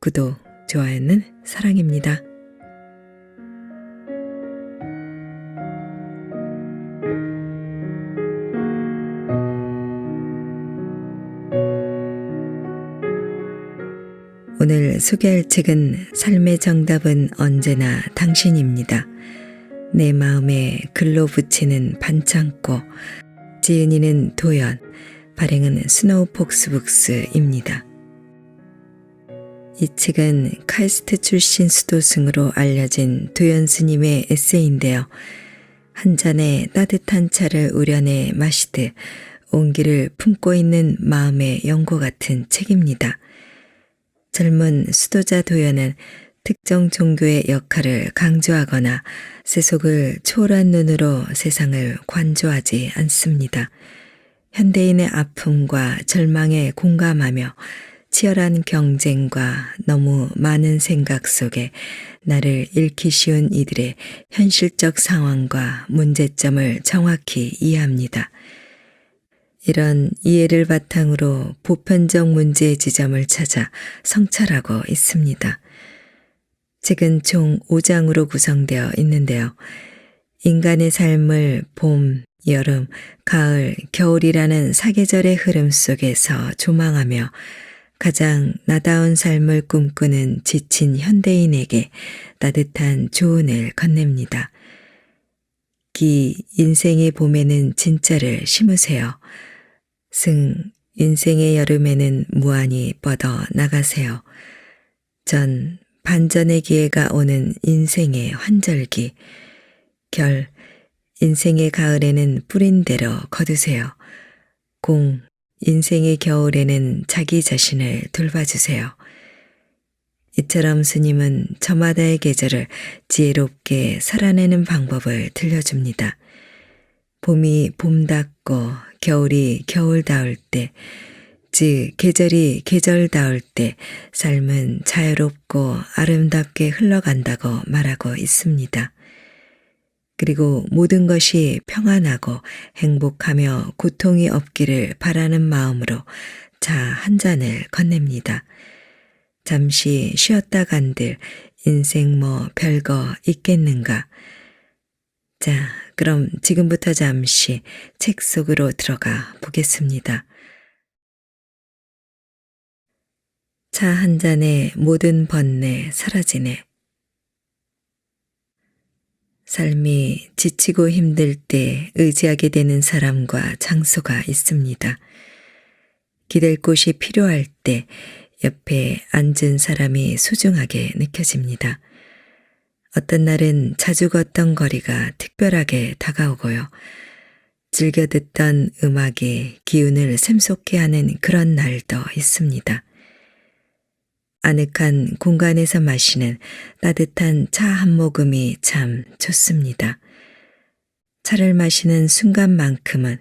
구독, 좋아요는 사랑입니다. 오늘 소개할 책은 삶의 정답은 언제나 당신입니다. 내 마음에 글로 붙이는 반창고, 지은이는 도연, 발행은 스노우폭스북스입니다. 이 책은 카이스트 출신 수도승으로 알려진 도연 스님의 에세이인데요. 한 잔의 따뜻한 차를 우려내 마시듯 온기를 품고 있는 마음의 연고 같은 책입니다. 젊은 수도자 도연은 특정 종교의 역할을 강조하거나 세속을 초월한 눈으로 세상을 관조하지 않습니다. 현대인의 아픔과 절망에 공감하며 치열한 경쟁과 너무 많은 생각 속에 나를 잃기 쉬운 이들의 현실적 상황과 문제점을 정확히 이해합니다. 이런 이해를 바탕으로 보편적 문제의 지점을 찾아 성찰하고 있습니다. 책은 총 5장으로 구성되어 있는데요. 인간의 삶을 봄, 여름, 가을, 겨울이라는 사계절의 흐름 속에서 조망하며 가장 나다운 삶을 꿈꾸는 지친 현대인에게 따뜻한 조언을 건넵니다. 인생의 봄에는 진짜를 심으세요. 인생의 여름에는 무한히 뻗어 나가세요. 반전의 기회가 오는 인생의 환절기. 인생의 가을에는 뿌린 대로 거두세요. 인생의 겨울에는 자기 자신을 돌봐주세요. 이처럼 스님은 저마다의 계절을 지혜롭게 살아내는 방법을 들려줍니다. 봄이 봄답고 겨울이 겨울다울 때, 즉 계절이 계절다울 때 삶은 자유롭고 아름답게 흘러간다고 말하고 있습니다. 그리고 모든 것이 평안하고 행복하며 고통이 없기를 바라는 마음으로 차 한 잔을 건넵니다. 잠시 쉬었다 간들 인생 뭐 별거 있겠는가. 자, 그럼 지금부터 잠시 책 속으로 들어가 보겠습니다. 차 한 잔에 모든 번뇌 사라지네. 삶이 지치고 힘들 때 의지하게 되는 사람과 장소가 있습니다. 기댈 곳이 필요할 때 옆에 앉은 사람이 소중하게 느껴집니다. 어떤 날은 자주 걷던 거리가 특별하게 다가오고요. 즐겨 듣던 음악이 기운을 샘솟게 하는 그런 날도 있습니다. 아늑한 공간에서 마시는 따뜻한 차 한 모금이 참 좋습니다. 차를 마시는 순간만큼은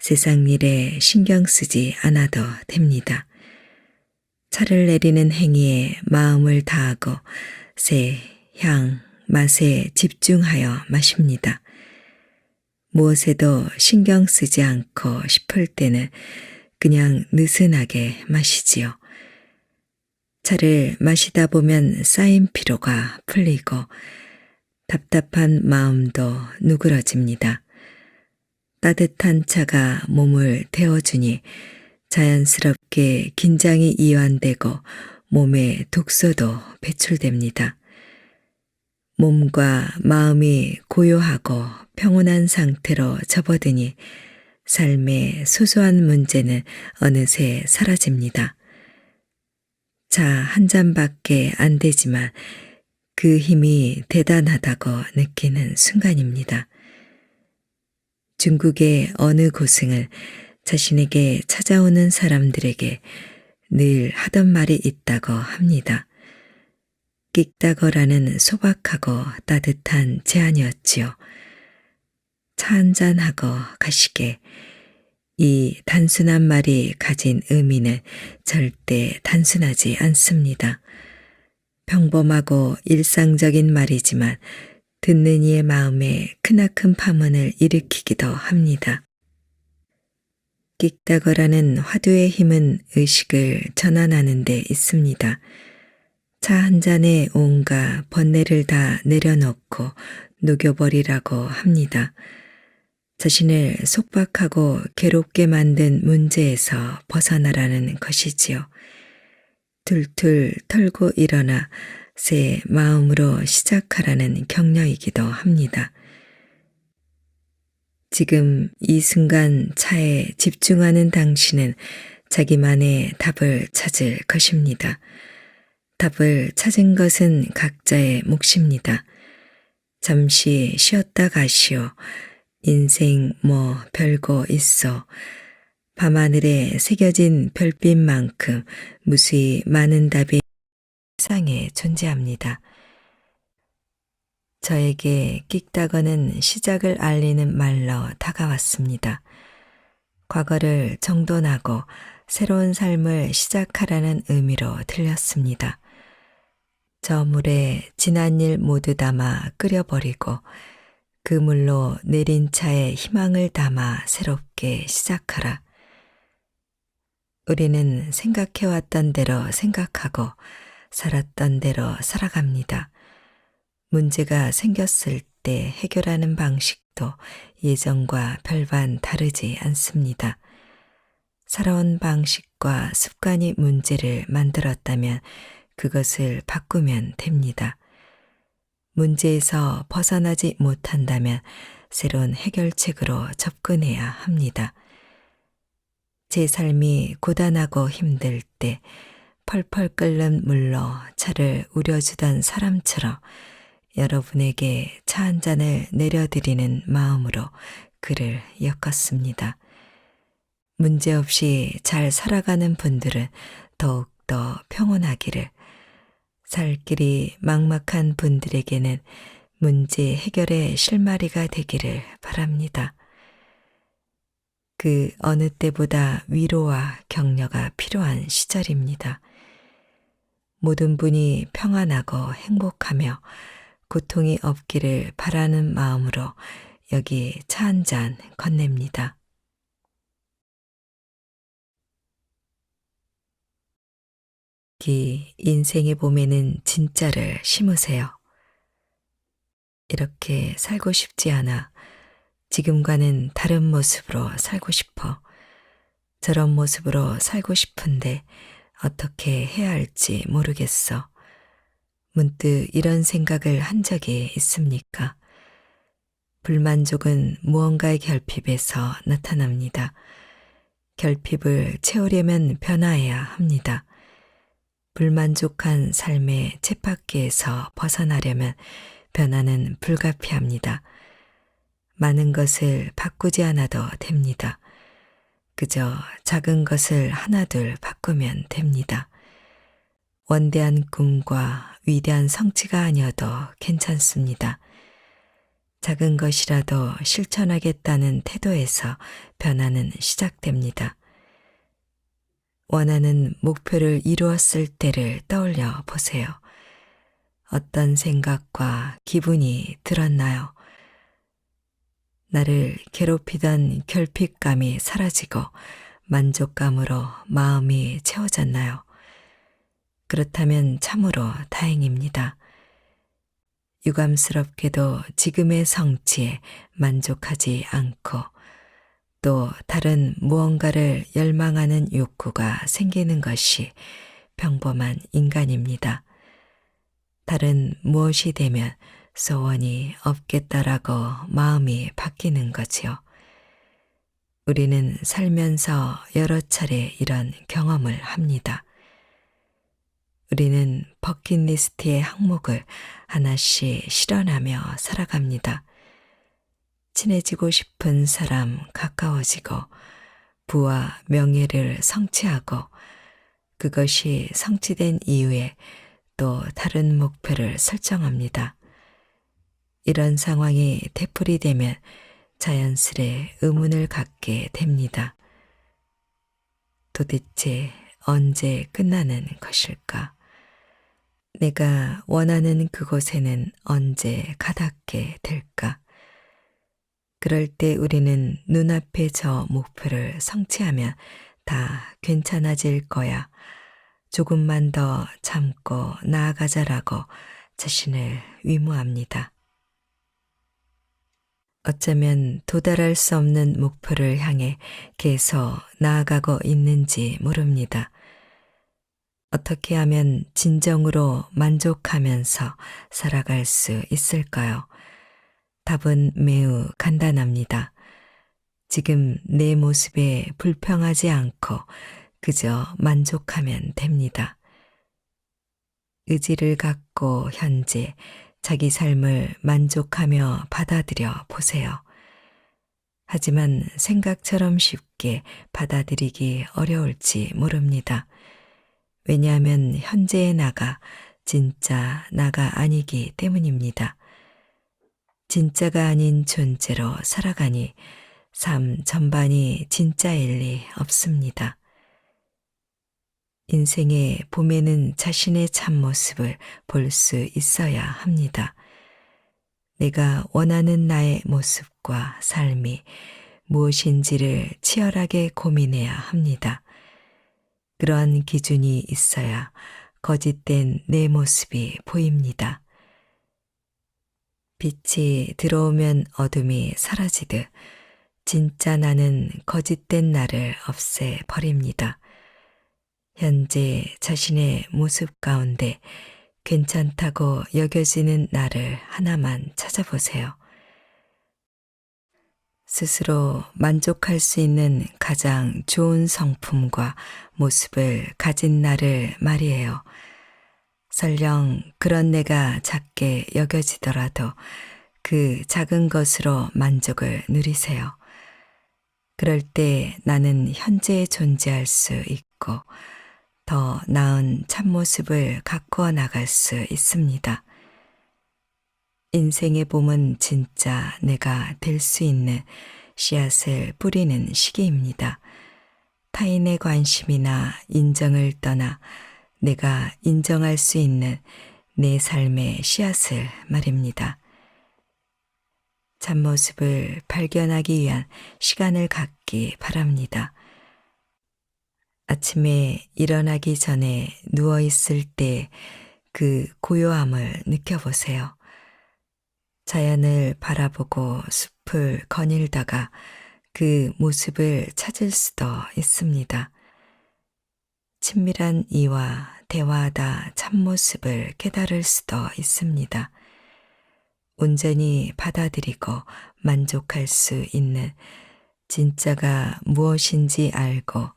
세상 일에 신경 쓰지 않아도 됩니다. 차를 내리는 행위에 마음을 다하고 새, 향, 맛에 집중하여 마십니다. 무엇에도 신경 쓰지 않고 싶을 때는 그냥 느슨하게 마시지요. 차를 마시다 보면 쌓인 피로가 풀리고 답답한 마음도 누그러집니다. 따뜻한 차가 몸을 데워주니 자연스럽게 긴장이 이완되고 몸에 독소도 배출됩니다. 몸과 마음이 고요하고 평온한 상태로 접어드니 삶의 소소한 문제는 어느새 사라집니다. 차 한 잔밖에 안 되지만 그 힘이 대단하다고 느끼는 순간입니다. 중국의 어느 고승은 자신에게 찾아오는 사람들에게 늘 하던 말이 있다고 합니다. 끽다거라는 소박하고 따뜻한 제안이었지요. 차 한잔하고 가시게. 이 단순한 말이 가진 의미는 절대 단순하지 않습니다. 평범하고 일상적인 말이지만 듣는 이의 마음에 크나큰 파문을 일으키기도 합니다. 끽다거라는 화두의 힘은 의식을 전환하는 데 있습니다. 차 한 잔에 온갖 번뇌를 다 내려놓고 녹여버리라고 합니다. 자신을 속박하고 괴롭게 만든 문제에서 벗어나라는 것이지요. 툴툴 털고 일어나 새 마음으로 시작하라는 격려이기도 합니다. 지금 이 순간 차에 집중하는 당신은 자기만의 답을 찾을 것입니다. 답을 찾은 것은 각자의 몫입니다. 잠시 쉬었다 가시오. 인생 뭐 별거 있어. 밤하늘에 새겨진 별빛만큼 무수히 많은 답이 세상에 존재합니다. 저에게 끽다거는 시작을 알리는 말로 다가왔습니다. 과거를 정돈하고 새로운 삶을 시작하라는 의미로 들렸습니다. 저 물에 지난 일 모두 담아 끓여버리고 그 물로 내린 차에 희망을 담아 새롭게 시작하라. 우리는 생각해왔던 대로 생각하고 살았던 대로 살아갑니다. 문제가 생겼을 때 해결하는 방식도 예전과 별반 다르지 않습니다. 살아온 방식과 습관이 문제를 만들었다면 그것을 바꾸면 됩니다. 문제에서 벗어나지 못한다면 새로운 해결책으로 접근해야 합니다. 제 삶이 고단하고 힘들 때 펄펄 끓는 물로 차를 우려주던 사람처럼 여러분에게 차 한 잔을 내려드리는 마음으로 그를 엮었습니다. 문제없이 잘 살아가는 분들은 더욱더 평온하기를, 살 길이 막막한 분들에게는 문제 해결의 실마리가 되기를 바랍니다. 그 어느 때보다 위로와 격려가 필요한 시절입니다. 모든 분이 평안하고 행복하며 고통이 없기를 바라는 마음으로 여기 차 한 잔 건넵니다. 이 인생의 봄에는 진짜를 심으세요. 이렇게 살고 싶지 않아. 지금과는 다른 모습으로 살고 싶어. 저런 모습으로 살고 싶은데 어떻게 해야 할지 모르겠어. 문득 이런 생각을 한 적이 있습니까? 불만족은 무언가의 결핍에서 나타납니다. 결핍을 채우려면 변화해야 합니다. 불만족한 삶의 쳇바퀴에서 벗어나려면 변화는 불가피합니다. 많은 것을 바꾸지 않아도 됩니다. 그저 작은 것을 하나둘 바꾸면 됩니다. 원대한 꿈과 위대한 성취가 아니어도 괜찮습니다. 작은 것이라도 실천하겠다는 태도에서 변화는 시작됩니다. 원하는 목표를 이루었을 때를 떠올려 보세요. 어떤 생각과 기분이 들었나요? 나를 괴롭히던 결핍감이 사라지고 만족감으로 마음이 채워졌나요? 그렇다면 참으로 다행입니다. 유감스럽게도 지금의 성취에 만족하지 않고 또 다른 무언가를 열망하는 욕구가 생기는 것이 평범한 인간입니다. 다른 무엇이 되면 소원이 없겠다라고 마음이 바뀌는 거지요. 우리는 살면서 여러 차례 이런 경험을 합니다. 우리는 버킷리스트의 항목을 하나씩 실현하며 살아갑니다. 친해지고 싶은 사람 가까워지고 부와 명예를 성취하고 그것이 성취된 이후에 또 다른 목표를 설정합니다. 이런 상황이 되풀이되면 자연스레 의문을 갖게 됩니다. 도대체 언제 끝나는 것일까? 내가 원하는 그곳에는 언제 가닿게 될까? 그럴 때 우리는 눈앞의 저 목표를 성취하면 다 괜찮아질 거야. 조금만 더 참고 나아가자라고 자신을 위로합니다. 어쩌면 도달할 수 없는 목표를 향해 계속 나아가고 있는지 모릅니다. 어떻게 하면 진정으로 만족하면서 살아갈 수 있을까요? 답은 매우 간단합니다. 지금 내 모습에 불평하지 않고 그저 만족하면 됩니다. 의지를 갖고 현재 자기 삶을 만족하며 받아들여 보세요. 하지만 생각처럼 쉽게 받아들이기 어려울지 모릅니다. 왜냐하면 현재의 나가 진짜 나가 아니기 때문입니다. 진짜가 아닌 존재로 살아가니 삶 전반이 진짜일 리 없습니다. 인생의 봄에는 자신의 참모습을 볼 수 있어야 합니다. 내가 원하는 나의 모습과 삶이 무엇인지를 치열하게 고민해야 합니다. 그러한 기준이 있어야 거짓된 내 모습이 보입니다. 빛이 들어오면 어둠이 사라지듯 진짜 나는 거짓된 나를 없애버립니다. 현재 자신의 모습 가운데 괜찮다고 여겨지는 나를 하나만 찾아보세요. 스스로 만족할 수 있는 가장 좋은 성품과 모습을 가진 나를 말이에요. 설령 그런 내가 작게 여겨지더라도 그 작은 것으로 만족을 누리세요. 그럴 때 나는 현재에 존재할 수 있고 더 나은 참모습을 가꾸어 나갈 수 있습니다. 인생의 봄은 진짜 내가 될 수 있는 씨앗을 뿌리는 시기입니다. 타인의 관심이나 인정을 떠나 내가 인정할 수 있는 내 삶의 씨앗을 말입니다. 참모습을 발견하기 위한 시간을 갖기 바랍니다. 아침에 일어나기 전에 누워 있을 때 그 고요함을 느껴보세요. 자연을 바라보고 숲을 거닐다가 그 모습을 찾을 수도 있습니다. 친밀한 이와 대화하다 참모습을 깨달을 수도 있습니다. 온전히 받아들이고 만족할 수 있는 진짜가 무엇인지 알고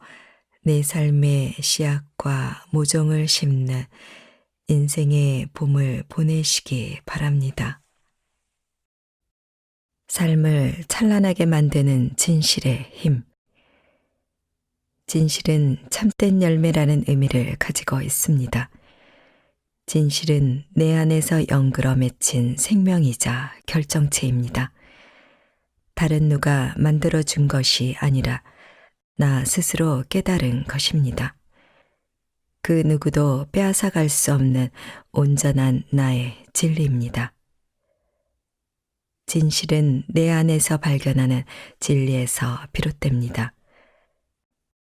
내 삶의 씨앗과 모종을 심는 인생의 봄을 보내시기 바랍니다. 삶을 찬란하게 만드는 진실의 힘. 진실은 참된 열매라는 의미를 가지고 있습니다. 진실은 내 안에서 연그러 맺힌 생명이자 결정체입니다. 다른 누가 만들어준 것이 아니라 나 스스로 깨달은 것입니다. 그 누구도 빼앗아갈 수 없는 온전한 나의 진리입니다. 진실은 내 안에서 발견하는 진리에서 비롯됩니다.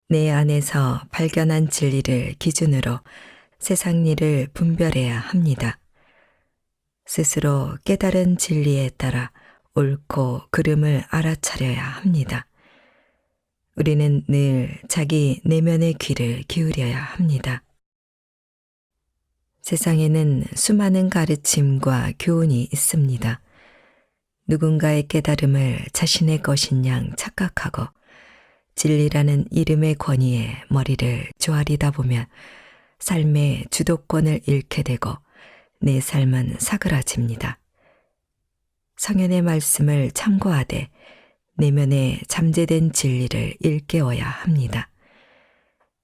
내 안에서 발견한 진리를 기준으로 세상 일을 분별해야 합니다. 스스로 깨달은 진리에 따라 옳고 그름을 알아차려야 합니다. 우리는 늘 자기 내면의 귀를 기울여야 합니다. 세상에는 수많은 가르침과 교훈이 있습니다. 누군가의 깨달음을 자신의 것인 양 착각하고 진리라는 이름의 권위에 머리를 조아리다 보면 삶의 주도권을 잃게 되고 내 삶은 사그라집니다. 성현의 말씀을 참고하되 내면에 잠재된 진리를 일깨워야 합니다.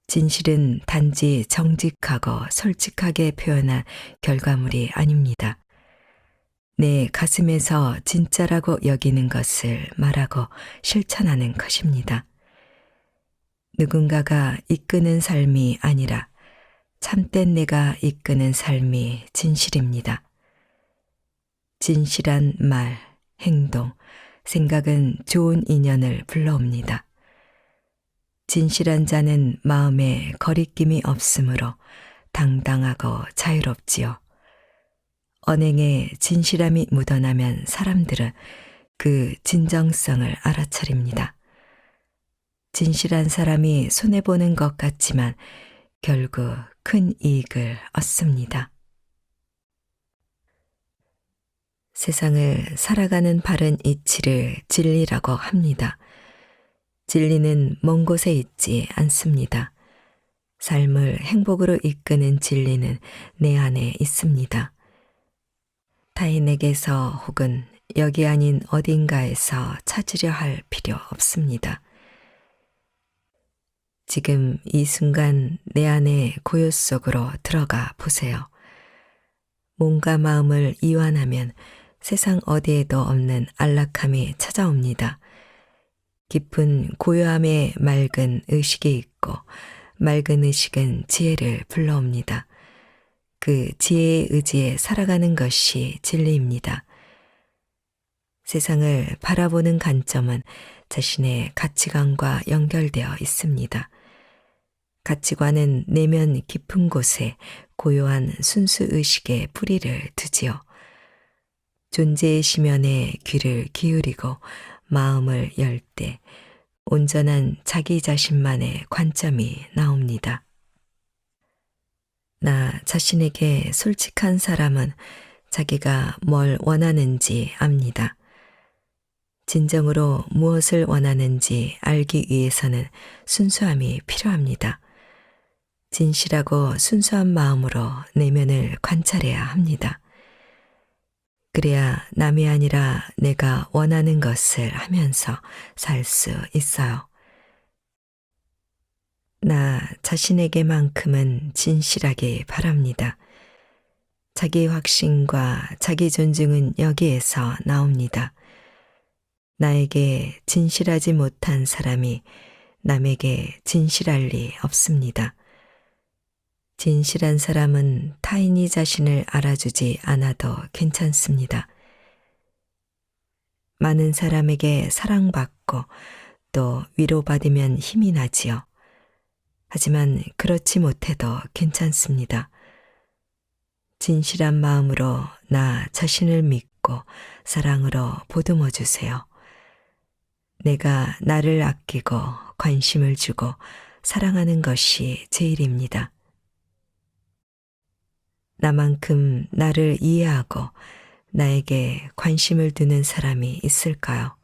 진실은 단지 정직하고 솔직하게 표현한 결과물이 아닙니다. 내 가슴에서 진짜라고 여기는 것을 말하고 실천하는 것입니다. 누군가가 이끄는 삶이 아니라 참된 내가 이끄는 삶이 진실입니다. 진실한 말, 행동, 생각은 좋은 인연을 불러옵니다. 진실한 자는 마음에 거리낌이 없으므로 당당하고 자유롭지요. 언행에 진실함이 묻어나면 사람들은 그 진정성을 알아차립니다. 진실한 사람이 손해보는 것 같지만 결국 큰 이익을 얻습니다. 세상을 살아가는 바른 이치를 진리라고 합니다. 진리는 먼 곳에 있지 않습니다. 삶을 행복으로 이끄는 진리는 내 안에 있습니다. 타인에게서 혹은 여기 아닌 어딘가에서 찾으려 할 필요 없습니다. 지금 이 순간 내 안의 고요 속으로 들어가 보세요. 몸과 마음을 이완하면 세상 어디에도 없는 안락함이 찾아옵니다. 깊은 고요함에 맑은 의식이 있고 맑은 의식은 지혜를 불러옵니다. 그 지혜의 의지에 살아가는 것이 진리입니다. 세상을 바라보는 관점은 자신의 가치관과 연결되어 있습니다. 가치관은 내면 깊은 곳에 고요한 순수 의식의 뿌리를 두지요. 존재의 심연에 귀를 기울이고 마음을 열 때 온전한 자기 자신만의 관점이 나옵니다. 나 자신에게 솔직한 사람은 자기가 뭘 원하는지 압니다. 진정으로 무엇을 원하는지 알기 위해서는 순수함이 필요합니다. 진실하고 순수한 마음으로 내면을 관찰해야 합니다. 그래야 남이 아니라 내가 원하는 것을 하면서 살 수 있어요. 나 자신에게만큼은 진실하게 바랍니다. 자기 확신과 자기 존중은 여기에서 나옵니다. 나에게 진실하지 못한 사람이 남에게 진실할 리 없습니다. 진실한 사람은 타인이 자신을 알아주지 않아도 괜찮습니다. 많은 사람에게 사랑받고 또 위로받으면 힘이 나지요. 하지만 그렇지 못해도 괜찮습니다. 진실한 마음으로 나 자신을 믿고 사랑으로 보듬어 주세요. 내가 나를 아끼고 관심을 주고 사랑하는 것이 제일입니다. 나만큼 나를 이해하고 나에게 관심을 두는 사람이 있을까요?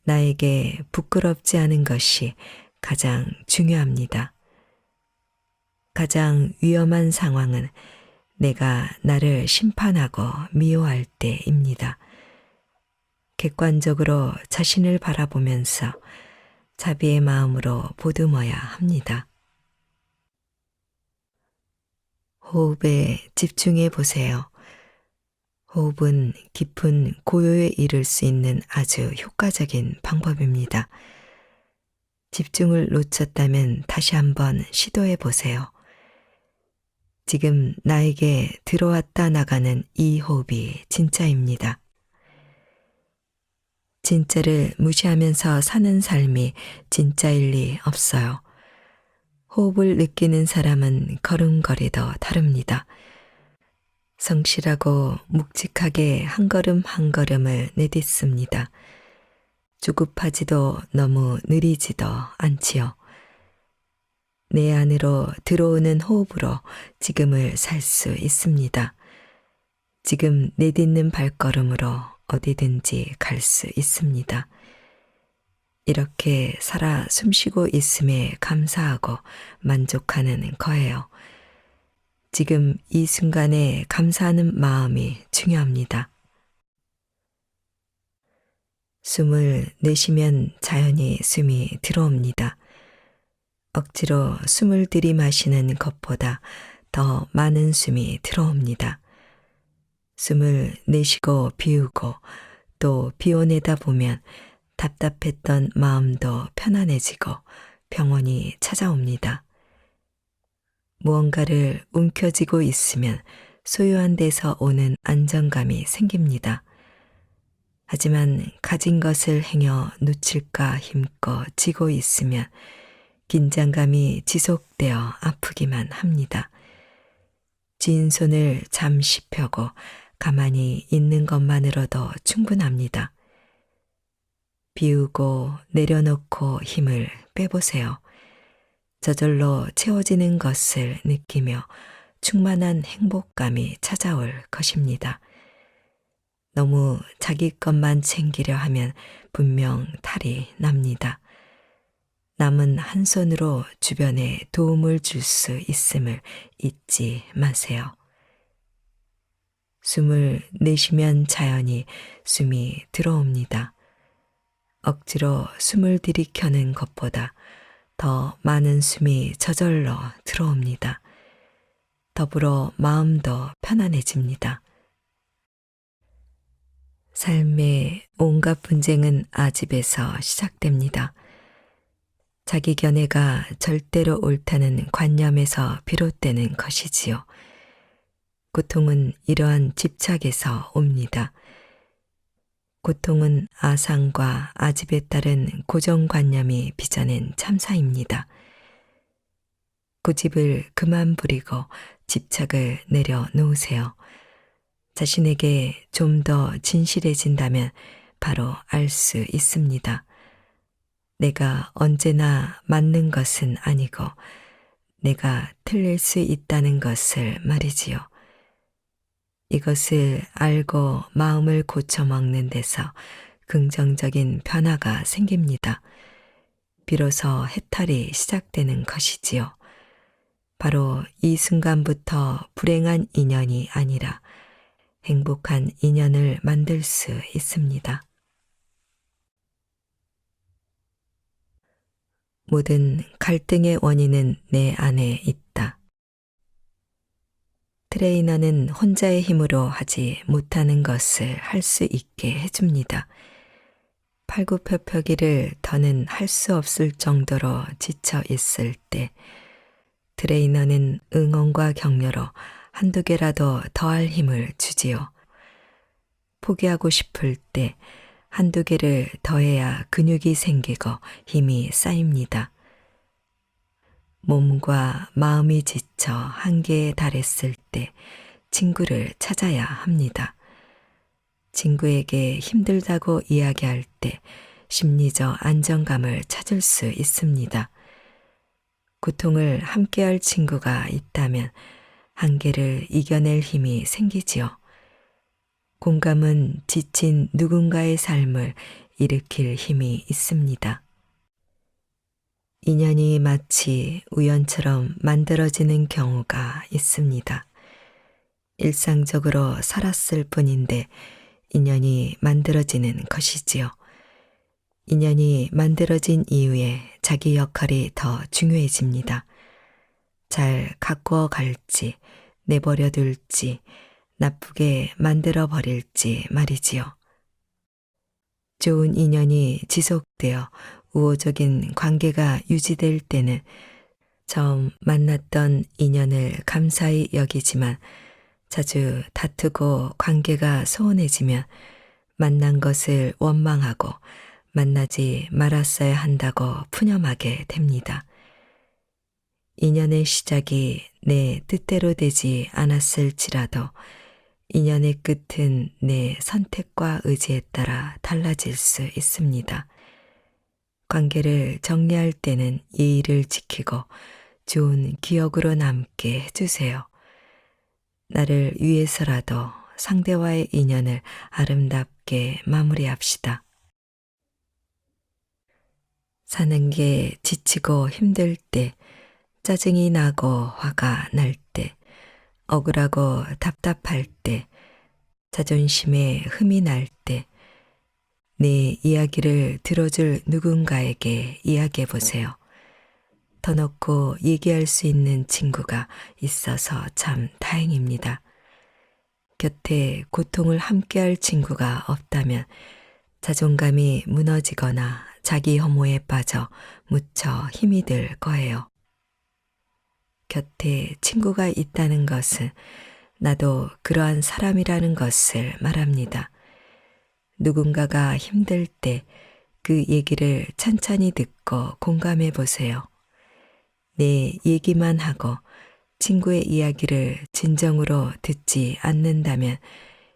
나에게 부끄럽지 않은 것이 가장 중요합니다. 가장 위험한 상황은 내가 나를 심판하고 미워할 때입니다. 객관적으로 자신을 바라보면서 자비의 마음으로 보듬어야 합니다. 호흡에 집중해 보세요. 호흡은 깊은 고요에 이를 수 있는 아주 효과적인 방법입니다. 집중을 놓쳤다면 다시 한번 시도해 보세요. 지금 나에게 들어왔다 나가는 이 호흡이 진짜입니다. 진짜를 무시하면서 사는 삶이 진짜일 리 없어요. 호흡을 느끼는 사람은 걸음걸이도 다릅니다. 성실하고 묵직하게 한 걸음 한 걸음을 내딛습니다. 조급하지도 너무 느리지도 않지요. 내 안으로 들어오는 호흡으로 지금을 살 수 있습니다. 지금 내딛는 발걸음으로 어디든지 갈 수 있습니다. 이렇게 살아 숨쉬고 있음에 감사하고 만족하는 거예요. 지금 이 순간에 감사하는 마음이 중요합니다. 숨을 내쉬면 자연히 숨이 들어옵니다. 억지로 숨을 들이마시는 것보다 더 많은 숨이 들어옵니다. 숨을 내쉬고 비우고 또 비워내다 보면 답답했던 마음도 편안해지고 평온이 찾아옵니다. 무언가를 움켜쥐고 있으면 소유한 데서 오는 안정감이 생깁니다. 하지만 가진 것을 행여 놓칠까 힘껏 쥐고 있으면 긴장감이 지속되어 아프기만 합니다. 쥔 손을 잠시 펴고 가만히 있는 것만으로도 충분합니다. 비우고 내려놓고 힘을 빼보세요. 저절로 채워지는 것을 느끼며 충만한 행복감이 찾아올 것입니다. 너무 자기 것만 챙기려 하면 분명 탈이 납니다. 남은 한 손으로 주변에 도움을 줄 수 있음을 잊지 마세요. 숨을 내쉬면 자연히 숨이 들어옵니다. 억지로 숨을 들이켜는 것보다 더 많은 숨이 저절로 들어옵니다. 더불어 마음도 편안해집니다. 삶의 온갖 분쟁은 아집에서 시작됩니다. 자기 견해가 절대로 옳다는 관념에서 비롯되는 것이지요. 고통은 이러한 집착에서 옵니다. 고통은 아상과 아집에 따른 고정관념이 빚어낸 참사입니다. 고집을 그만 부리고 집착을 내려놓으세요. 자신에게 좀 더 진실해진다면 바로 알 수 있습니다. 내가 언제나 맞는 것은 아니고 내가 틀릴 수 있다는 것을 말이지요. 이것을 알고 마음을 고쳐먹는 데서 긍정적인 변화가 생깁니다. 비로소 해탈이 시작되는 것이지요. 바로 이 순간부터 불행한 인연이 아니라 행복한 인연을 만들 수 있습니다. 모든 갈등의 원인은 내 안에 있다. 트레이너는 혼자의 힘으로 하지 못하는 것을 할 수 있게 해줍니다. 팔굽혀펴기를 더는 할 수 없을 정도로 지쳐 있을 때 트레이너는 응원과 격려로 한두 개라도 더할 힘을 주지요. 포기하고 싶을 때 한두 개를 더해야 근육이 생기고 힘이 쌓입니다. 몸과 마음이 지쳐 한계에 달했을 때 친구를 찾아야 합니다. 친구에게 힘들다고 이야기할 때 심리적 안정감을 찾을 수 있습니다. 고통을 함께할 친구가 있다면 한계를 이겨낼 힘이 생기지요. 공감은 지친 누군가의 삶을 일으킬 힘이 있습니다. 인연이 마치 우연처럼 만들어지는 경우가 있습니다. 일상적으로 살았을 뿐인데 인연이 만들어지는 것이지요. 인연이 만들어진 이후에 자기 역할이 더 중요해집니다. 잘 가꾸어 갈지, 내버려 둘지, 나쁘게 만들어 버릴지 말이지요. 좋은 인연이 지속되어 우호적인 관계가 유지될 때는 처음 만났던 인연을 감사히 여기지만 자주 다투고 관계가 소원해지면 만난 것을 원망하고 만나지 말았어야 한다고 푸념하게 됩니다. 인연의 시작이 내 뜻대로 되지 않았을지라도 인연의 끝은 내 선택과 의지에 따라 달라질 수 있습니다. 관계를 정리할 때는 예의를 지키고 좋은 기억으로 남게 해주세요. 나를 위해서라도 상대와의 인연을 아름답게 마무리합시다. 사는 게 지치고 힘들 때, 짜증이 나고 화가 날 때, 억울하고 답답할 때, 자존심에 흠이 날 때, 내 이야기를 들어줄 누군가에게 이야기해 보세요. 터놓고 얘기할 수 있는 친구가 있어서 참 다행입니다. 곁에 고통을 함께할 친구가 없다면 자존감이 무너지거나 자기 혐오에 빠져 무척 힘이 들 거예요. 곁에 친구가 있다는 것은 나도 그러한 사람이라는 것을 말합니다. 누군가가 힘들 때 그 얘기를 찬찬히 듣고 공감해 보세요. 내 얘기만 하고 친구의 이야기를 진정으로 듣지 않는다면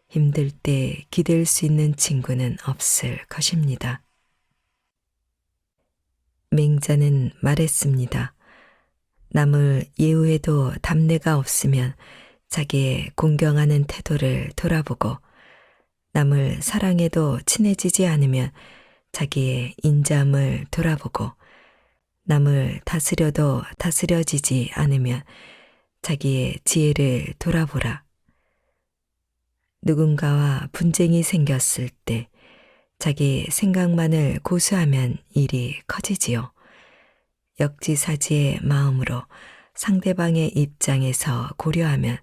힘들 때 기댈 수 있는 친구는 없을 것입니다. 맹자는 말했습니다. 남을 예우해도 답례가 없으면 자기의 공경하는 태도를 돌아보고 남을 사랑해도 친해지지 않으면 자기의 인자함을 돌아보고 남을 다스려도 다스려지지 않으면 자기의 지혜를 돌아보라. 누군가와 분쟁이 생겼을 때 자기 생각만을 고수하면 일이 커지지요. 역지사지의 마음으로 상대방의 입장에서 고려하면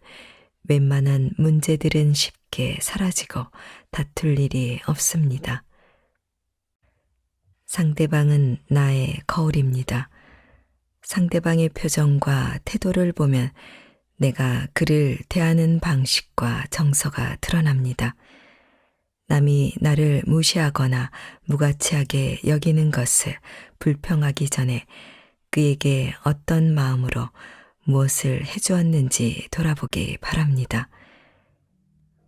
웬만한 문제들은 쉽게 사라지고 다툴 일이 없습니다. 상대방은 나의 거울입니다. 상대방의 표정과 태도를 보면 내가 그를 대하는 방식과 정서가 드러납니다. 남이 나를 무시하거나 무가치하게 여기는 것을 불평하기 전에 그에게 어떤 마음으로 무엇을 해주었는지 돌아보기 바랍니다.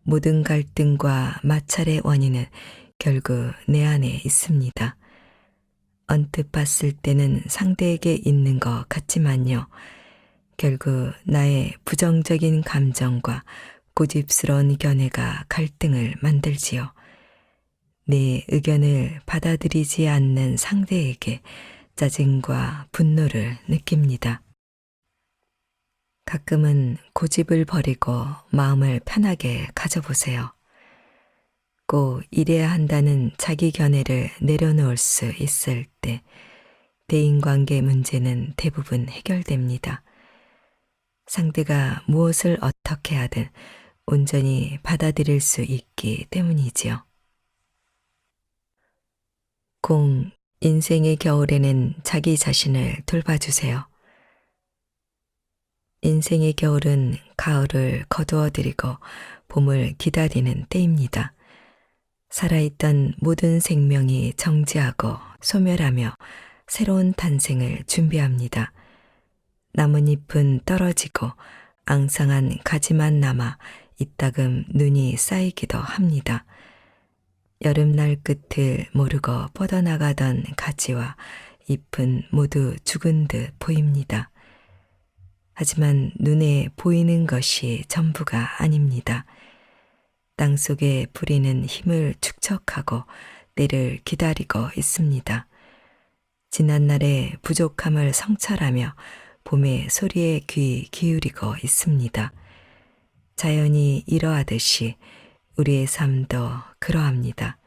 모든 갈등과 마찰의 원인은 결국 내 안에 있습니다. 언뜻 봤을 때는 상대에게 있는 것 같지만요. 결국 나의 부정적인 감정과 고집스러운 견해가 갈등을 만들지요. 내 의견을 받아들이지 않는 상대에게 짜증과 분노를 느낍니다. 가끔은 고집을 버리고 마음을 편하게 가져보세요. 꼭 이래야 한다는 자기 견해를 내려놓을 수 있을 때 대인관계 문제는 대부분 해결됩니다. 상대가 무엇을 어떻게 하든 온전히 받아들일 수 있기 때문이지요. 인생의 겨울에는 자기 자신을 돌봐주세요. 인생의 겨울은 가을을 거두어들이고 봄을 기다리는 때입니다. 살아있던 모든 생명이 정지하고 소멸하며 새로운 탄생을 준비합니다. 나뭇잎은 떨어지고 앙상한 가지만 남아 이따금 눈이 쌓이기도 합니다. 여름날 끝을 모르고 뻗어나가던 가지와 잎은 모두 죽은 듯 보입니다. 하지만 눈에 보이는 것이 전부가 아닙니다. 땅속에 뿌리는 힘을 축적하고 때를 기다리고 있습니다. 지난날의 부족함을 성찰하며 봄의 소리에 귀 기울이고 있습니다. 자연이 이러하듯이 우리의 삶도 그러합니다.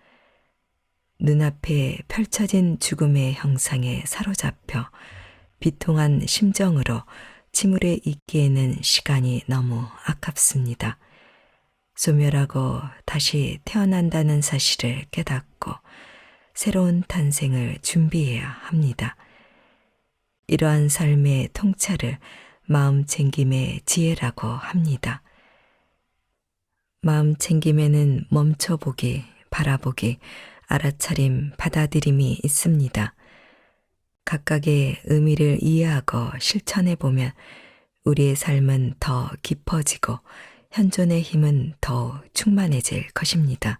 눈앞에 펼쳐진 죽음의 형상에 사로잡혀 비통한 심정으로 침울해 있기에는 시간이 너무 아깝습니다. 소멸하고 다시 태어난다는 사실을 깨닫고 새로운 탄생을 준비해야 합니다. 이러한 삶의 통찰을 마음 챙김의 지혜라고 합니다. 마음 챙김에는 멈춰보기, 바라보기, 알아차림, 받아들임이 있습니다. 각각의 의미를 이해하고 실천해보면 우리의 삶은 더 깊어지고 현존의 힘은 더욱 충만해질 것입니다.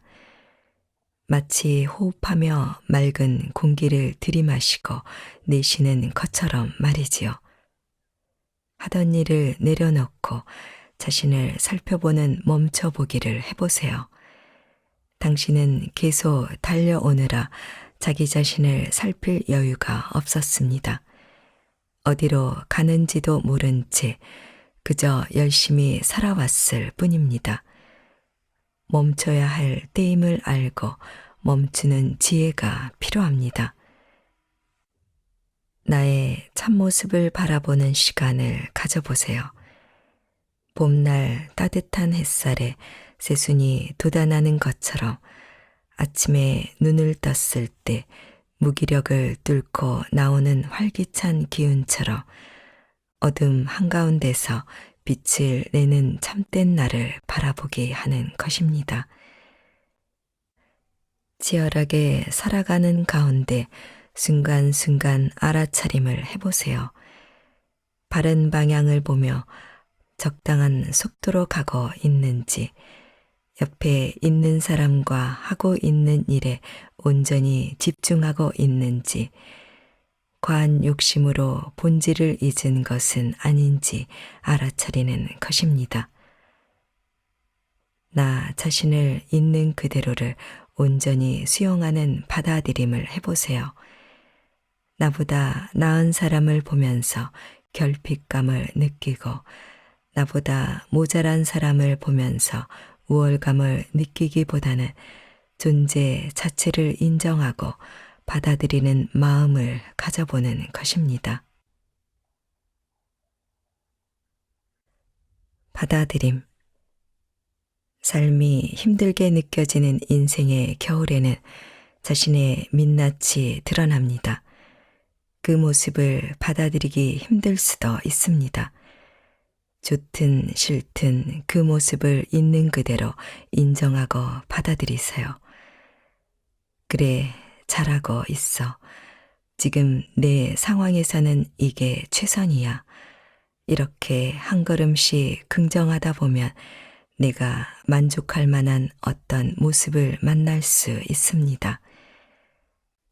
마치 호흡하며 맑은 공기를 들이마시고 내쉬는 것처럼 말이지요. 하던 일을 내려놓고 자신을 살펴보는 멈춰보기를 해보세요. 당신은 계속 달려오느라 자기 자신을 살필 여유가 없었습니다. 어디로 가는지도 모른 채 그저 열심히 살아왔을 뿐입니다. 멈춰야 할 때임을 알고 멈추는 지혜가 필요합니다. 나의 참모습을 바라보는 시간을 가져보세요. 봄날 따뜻한 햇살에 새순이 돋아나는 것처럼 아침에 눈을 떴을 때 무기력을 뚫고 나오는 활기찬 기운처럼 어둠 한가운데서 빛을 내는 참된 나를 바라보게 하는 것입니다. 치열하게 살아가는 가운데 순간순간 알아차림을 해보세요. 바른 방향을 보며 적당한 속도로 가고 있는지, 옆에 있는 사람과 하고 있는 일에 온전히 집중하고 있는지, 과한 욕심으로 본질을 잊은 것은 아닌지 알아차리는 것입니다. 나 자신을 있는 그대로를 온전히 수용하는 받아들임을 해보세요. 나보다 나은 사람을 보면서 결핍감을 느끼고, 나보다 모자란 사람을 보면서 우월감을 느끼기보다는 존재 자체를 인정하고 받아들이는 마음을 가져보는 것입니다. 받아들임. 삶이 힘들게 느껴지는 인생의 겨울에는 자신의 민낯이 드러납니다. 그 모습을 받아들이기 힘들 수도 있습니다. 좋든 싫든 그 모습을 있는 그대로 인정하고 받아들이세요. 그래, 잘하고 있어. 지금 내 상황에서는 이게 최선이야. 이렇게 한 걸음씩 긍정하다 보면 내가 만족할 만한 어떤 모습을 만날 수 있습니다.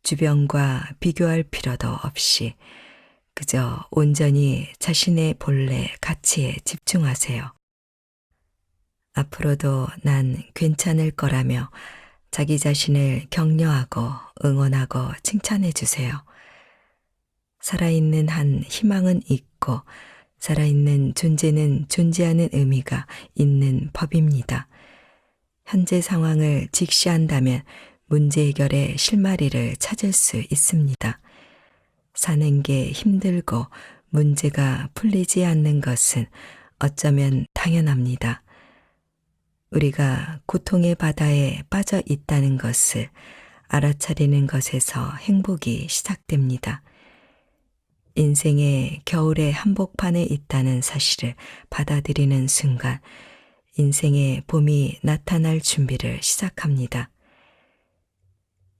주변과 비교할 필요도 없이 그저 온전히 자신의 본래 가치에 집중하세요. 앞으로도 난 괜찮을 거라며 자기 자신을 격려하고 응원하고 칭찬해 주세요. 살아있는 한 희망은 있고 살아있는 존재는 존재하는 의미가 있는 법입니다. 현재 상황을 직시한다면 문제 해결의 실마리를 찾을 수 있습니다. 사는 게 힘들고 문제가 풀리지 않는 것은 어쩌면 당연합니다. 우리가 고통의 바다에 빠져 있다는 것을 알아차리는 것에서 행복이 시작됩니다. 인생의 겨울의 한복판에 있다는 사실을 받아들이는 순간 인생의 봄이 나타날 준비를 시작합니다.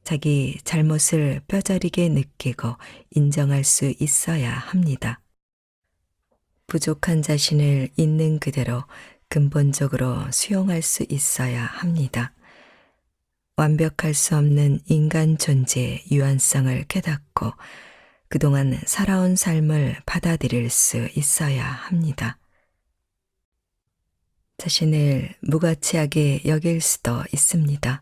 자기 잘못을 뼈저리게 느끼고 인정할 수 있어야 합니다. 부족한 자신을 있는 그대로 근본적으로 수용할 수 있어야 합니다. 완벽할 수 없는 인간 존재의 유한성을 깨닫고 그동안 살아온 삶을 받아들일 수 있어야 합니다. 자신을 무가치하게 여길 수도 있습니다.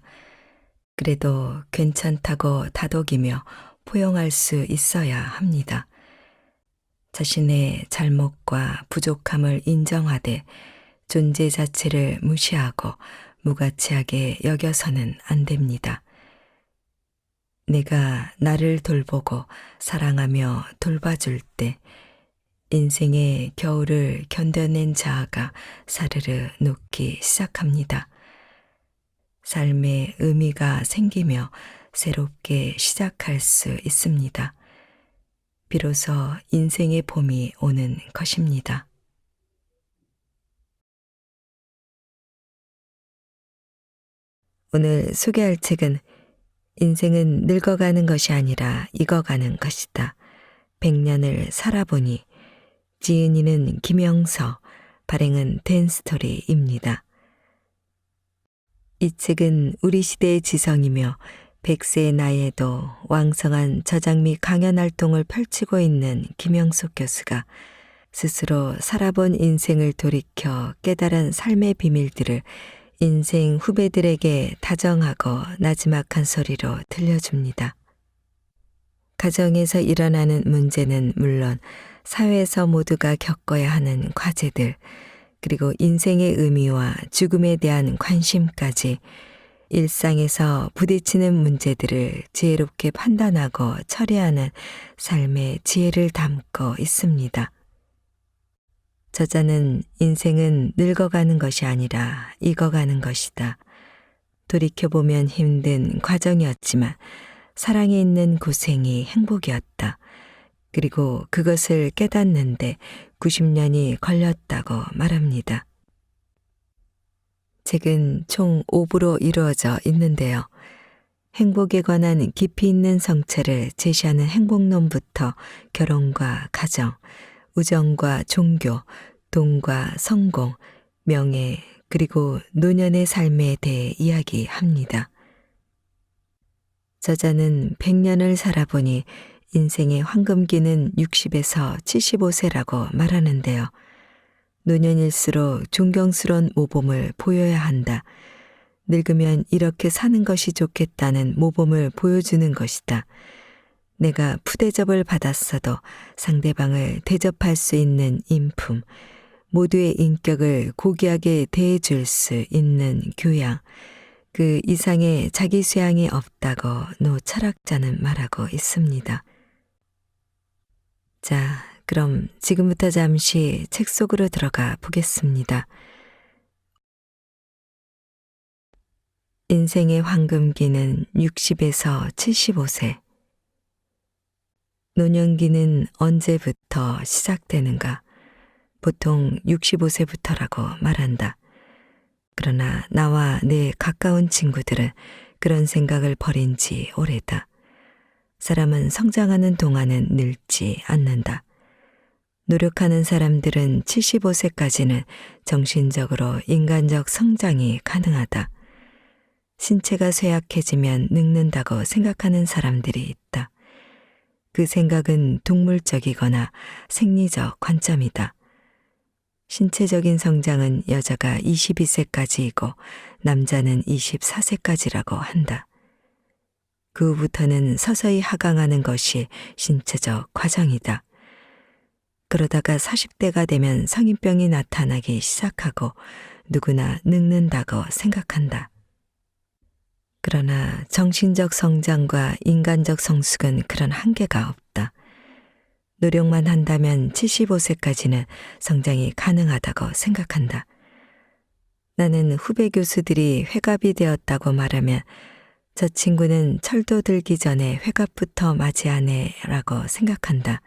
그래도 괜찮다고 다독이며 포용할 수 있어야 합니다. 자신의 잘못과 부족함을 인정하되 존재 자체를 무시하고 무가치하게 여겨서는 안 됩니다. 내가 나를 돌보고 사랑하며 돌봐줄 때 인생의 겨울을 견뎌낸 자아가 사르르 녹기 시작합니다. 삶의 의미가 생기며 새롭게 시작할 수 있습니다. 비로소 인생의 봄이 오는 것입니다. 오늘 소개할 책은 인생은 늙어가는 것이 아니라 익어가는 것이다. 100년을 살아보니, 지은이는 김영서, 발행은 댄스토리입니다. 이 책은 우리 시대의 지성이며 100세의 나이에도 왕성한 저작 및 강연 활동을 펼치고 있는 김영숙 교수가 스스로 살아본 인생을 돌이켜 깨달은 삶의 비밀들을 인생 후배들에게 다정하고 나지막한 소리로 들려줍니다. 가정에서 일어나는 문제는 물론 사회에서 모두가 겪어야 하는 과제들, 그리고 인생의 의미와 죽음에 대한 관심까지 일상에서 부딪히는 문제들을 지혜롭게 판단하고 처리하는 삶의 지혜를 담고 있습니다. 저자는 인생은 늙어가는 것이 아니라 익어가는 것이다. 돌이켜보면 힘든 과정이었지만 사랑에 있는 고생이 행복이었다. 그리고 그것을 깨닫는데 90년이 걸렸다고 말합니다. 책은 총 5부로 이루어져 있는데요. 행복에 관한 깊이 있는 성찰을 제시하는 행복론부터 결혼과 가정, 우정과 종교, 돈과 성공, 명예, 그리고 노년의 삶에 대해 이야기합니다. 저자는 100년을 살아보니 인생의 황금기는 60에서 75세라고 말하는데요. 노년일수록 존경스러운 모범을 보여야 한다. 늙으면 이렇게 사는 것이 좋겠다는 모범을 보여주는 것이다. 내가 푸대접을 받았어도 상대방을 대접할 수 있는 인품, 모두의 인격을 고귀하게 대해줄 수 있는 교양, 그 이상의 자기 수양이 없다고 노 철학자는 말하고 있습니다. 자, 그럼 지금부터 잠시 책 속으로 들어가 보겠습니다. 인생의 황금기는 60에서 75세. 노년기는 언제부터 시작되는가? 보통 65세부터라고 말한다. 그러나 나와 내 가까운 친구들은 그런 생각을 버린 지 오래다. 사람은 성장하는 동안은 늙지 않는다. 노력하는 사람들은 75세까지는 정신적으로 인간적 성장이 가능하다. 신체가 쇠약해지면 늙는다고 생각하는 사람들이 있다. 그 생각은 동물적이거나 생리적 관점이다. 신체적인 성장은 여자가 22세까지이고 남자는 24세까지라고 한다. 그 후부터는 서서히 하강하는 것이 신체적 과정이다. 그러다가 40대가 되면 성인병이 나타나기 시작하고 누구나 늙는다고 생각한다. 그러나 정신적 성장과 인간적 성숙은 그런 한계가 없다. 노력만 한다면 75세까지는 성장이 가능하다고 생각한다. 나는 후배 교수들이 회갑이 되었다고 말하면 저 친구는 철도 들기 전에 회갑부터 맞이하네 라고 생각한다.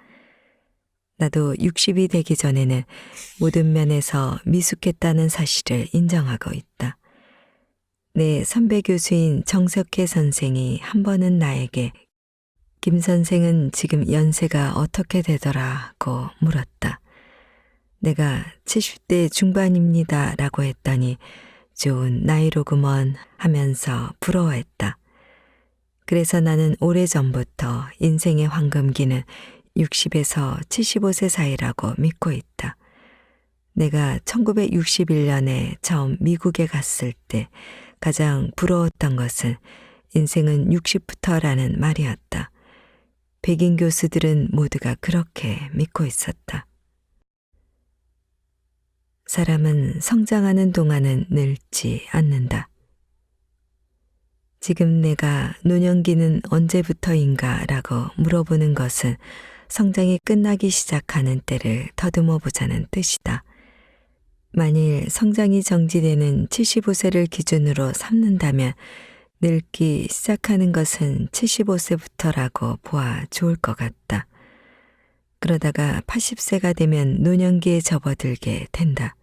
나도 60이 되기 전에는 모든 면에서 미숙했다는 사실을 인정하고 있다. 내 선배 교수인 정석혜 선생이 한 번은 나에게 김 선생은 지금 연세가 어떻게 되더라고 물었다. 내가 70대 중반입니다 라고 했더니 좋은 나이로구먼 하면서 부러워했다. 그래서 나는 오래전부터 인생의 황금기는 60에서 75세 사이라고 믿고 있다. 내가 1961년에 처음 미국에 갔을 때 가장 부러웠던 것은 인생은 60부터라는 말이었다. 백인 교수들은 모두가 그렇게 믿고 있었다. 사람은 성장하는 동안은 늙지 않는다. 지금 내가 노년기는 언제부터인가 라고 물어보는 것은 성장이 끝나기 시작하는 때를 더듬어 보자는 뜻이다. 만일 성장이 정지되는 75세를 기준으로 삼는다면 늙기 시작하는 것은 75세부터라고 보아 좋을 것 같다. 그러다가 80세가 되면 노년기에 접어들게 된다.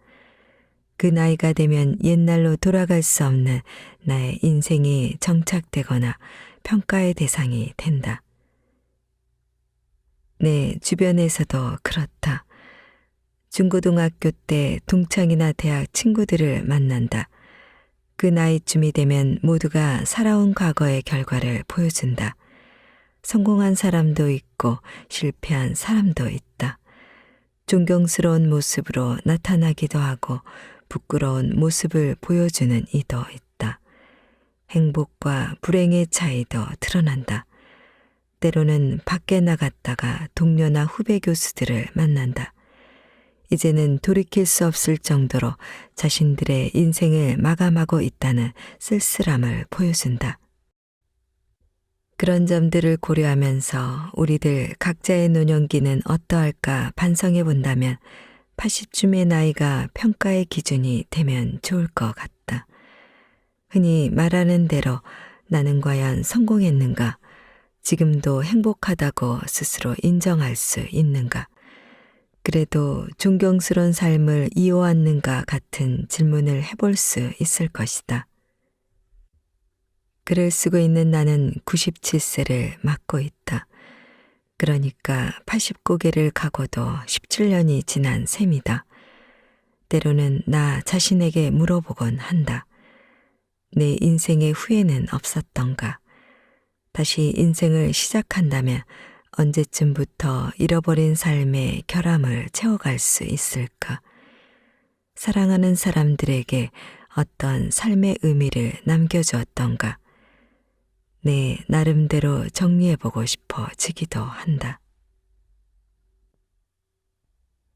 그 나이가 되면 옛날로 돌아갈 수 없는 나의 인생이 정착되거나 평가의 대상이 된다. 내 주변에서도 그렇다. 중고등학교 때 동창이나 대학 친구들을 만난다. 그 나이쯤이 되면 모두가 살아온 과거의 결과를 보여준다. 성공한 사람도 있고 실패한 사람도 있다. 존경스러운 모습으로 나타나기도 하고 부끄러운 모습을 보여주는 이도 있다. 행복과 불행의 차이도 드러난다. 때로는 밖에 나갔다가 동료나 후배 교수들을 만난다. 이제는 돌이킬 수 없을 정도로 자신들의 인생을 마감하고 있다는 쓸쓸함을 보여준다. 그런 점들을 고려하면서 우리들 각자의 노년기는 어떠할까 반성해 본다면 80쯤의 나이가 평가의 기준이 되면 좋을 것 같다. 흔히 말하는 대로 나는 과연 성공했는가? 지금도 행복하다고 스스로 인정할 수 있는가? 그래도 존경스러운 삶을 이어왔는가 같은 질문을 해볼 수 있을 것이다. 글을 쓰고 있는 나는 97세를 맞고 있다. 그러니까 80고개를 가고도 17년이 지난 셈이다. 때로는 나 자신에게 물어보곤 한다. 내 인생에 후회는 없었던가? 다시 인생을 시작한다면 언제쯤부터 잃어버린 삶의 결함을 채워갈 수 있을까? 사랑하는 사람들에게 어떤 삶의 의미를 남겨주었던가? 내 나름대로 정리해보고 싶어지기도 한다.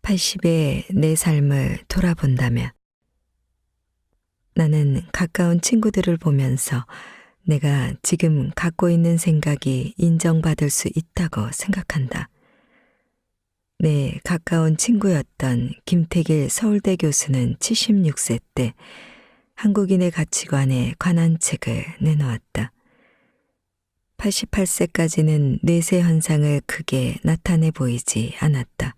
80의 내 삶을 돌아본다면 나는 가까운 친구들을 보면서 내가 지금 갖고 있는 생각이 인정받을 수 있다고 생각한다. 내 가까운 친구였던 김태길 서울대 교수는 76세 때 한국인의 가치관에 관한 책을 내놓았다. 88세까지는 뇌세 현상을 크게 나타내 보이지 않았다.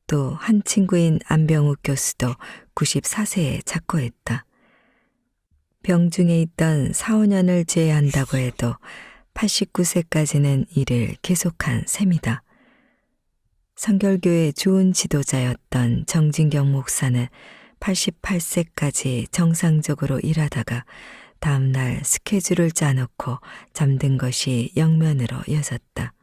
또 한 친구인 안병욱 교수도 94세에 작고했다. 병중에 있던 4, 5년을 제외한다고 해도 89세까지는 일을 계속한 셈이다. 성결교의 좋은 지도자였던 정진경 목사는 88세까지 정상적으로 일하다가 다음날 스케줄을 짜놓고 잠든 것이 영면으로 여졌다.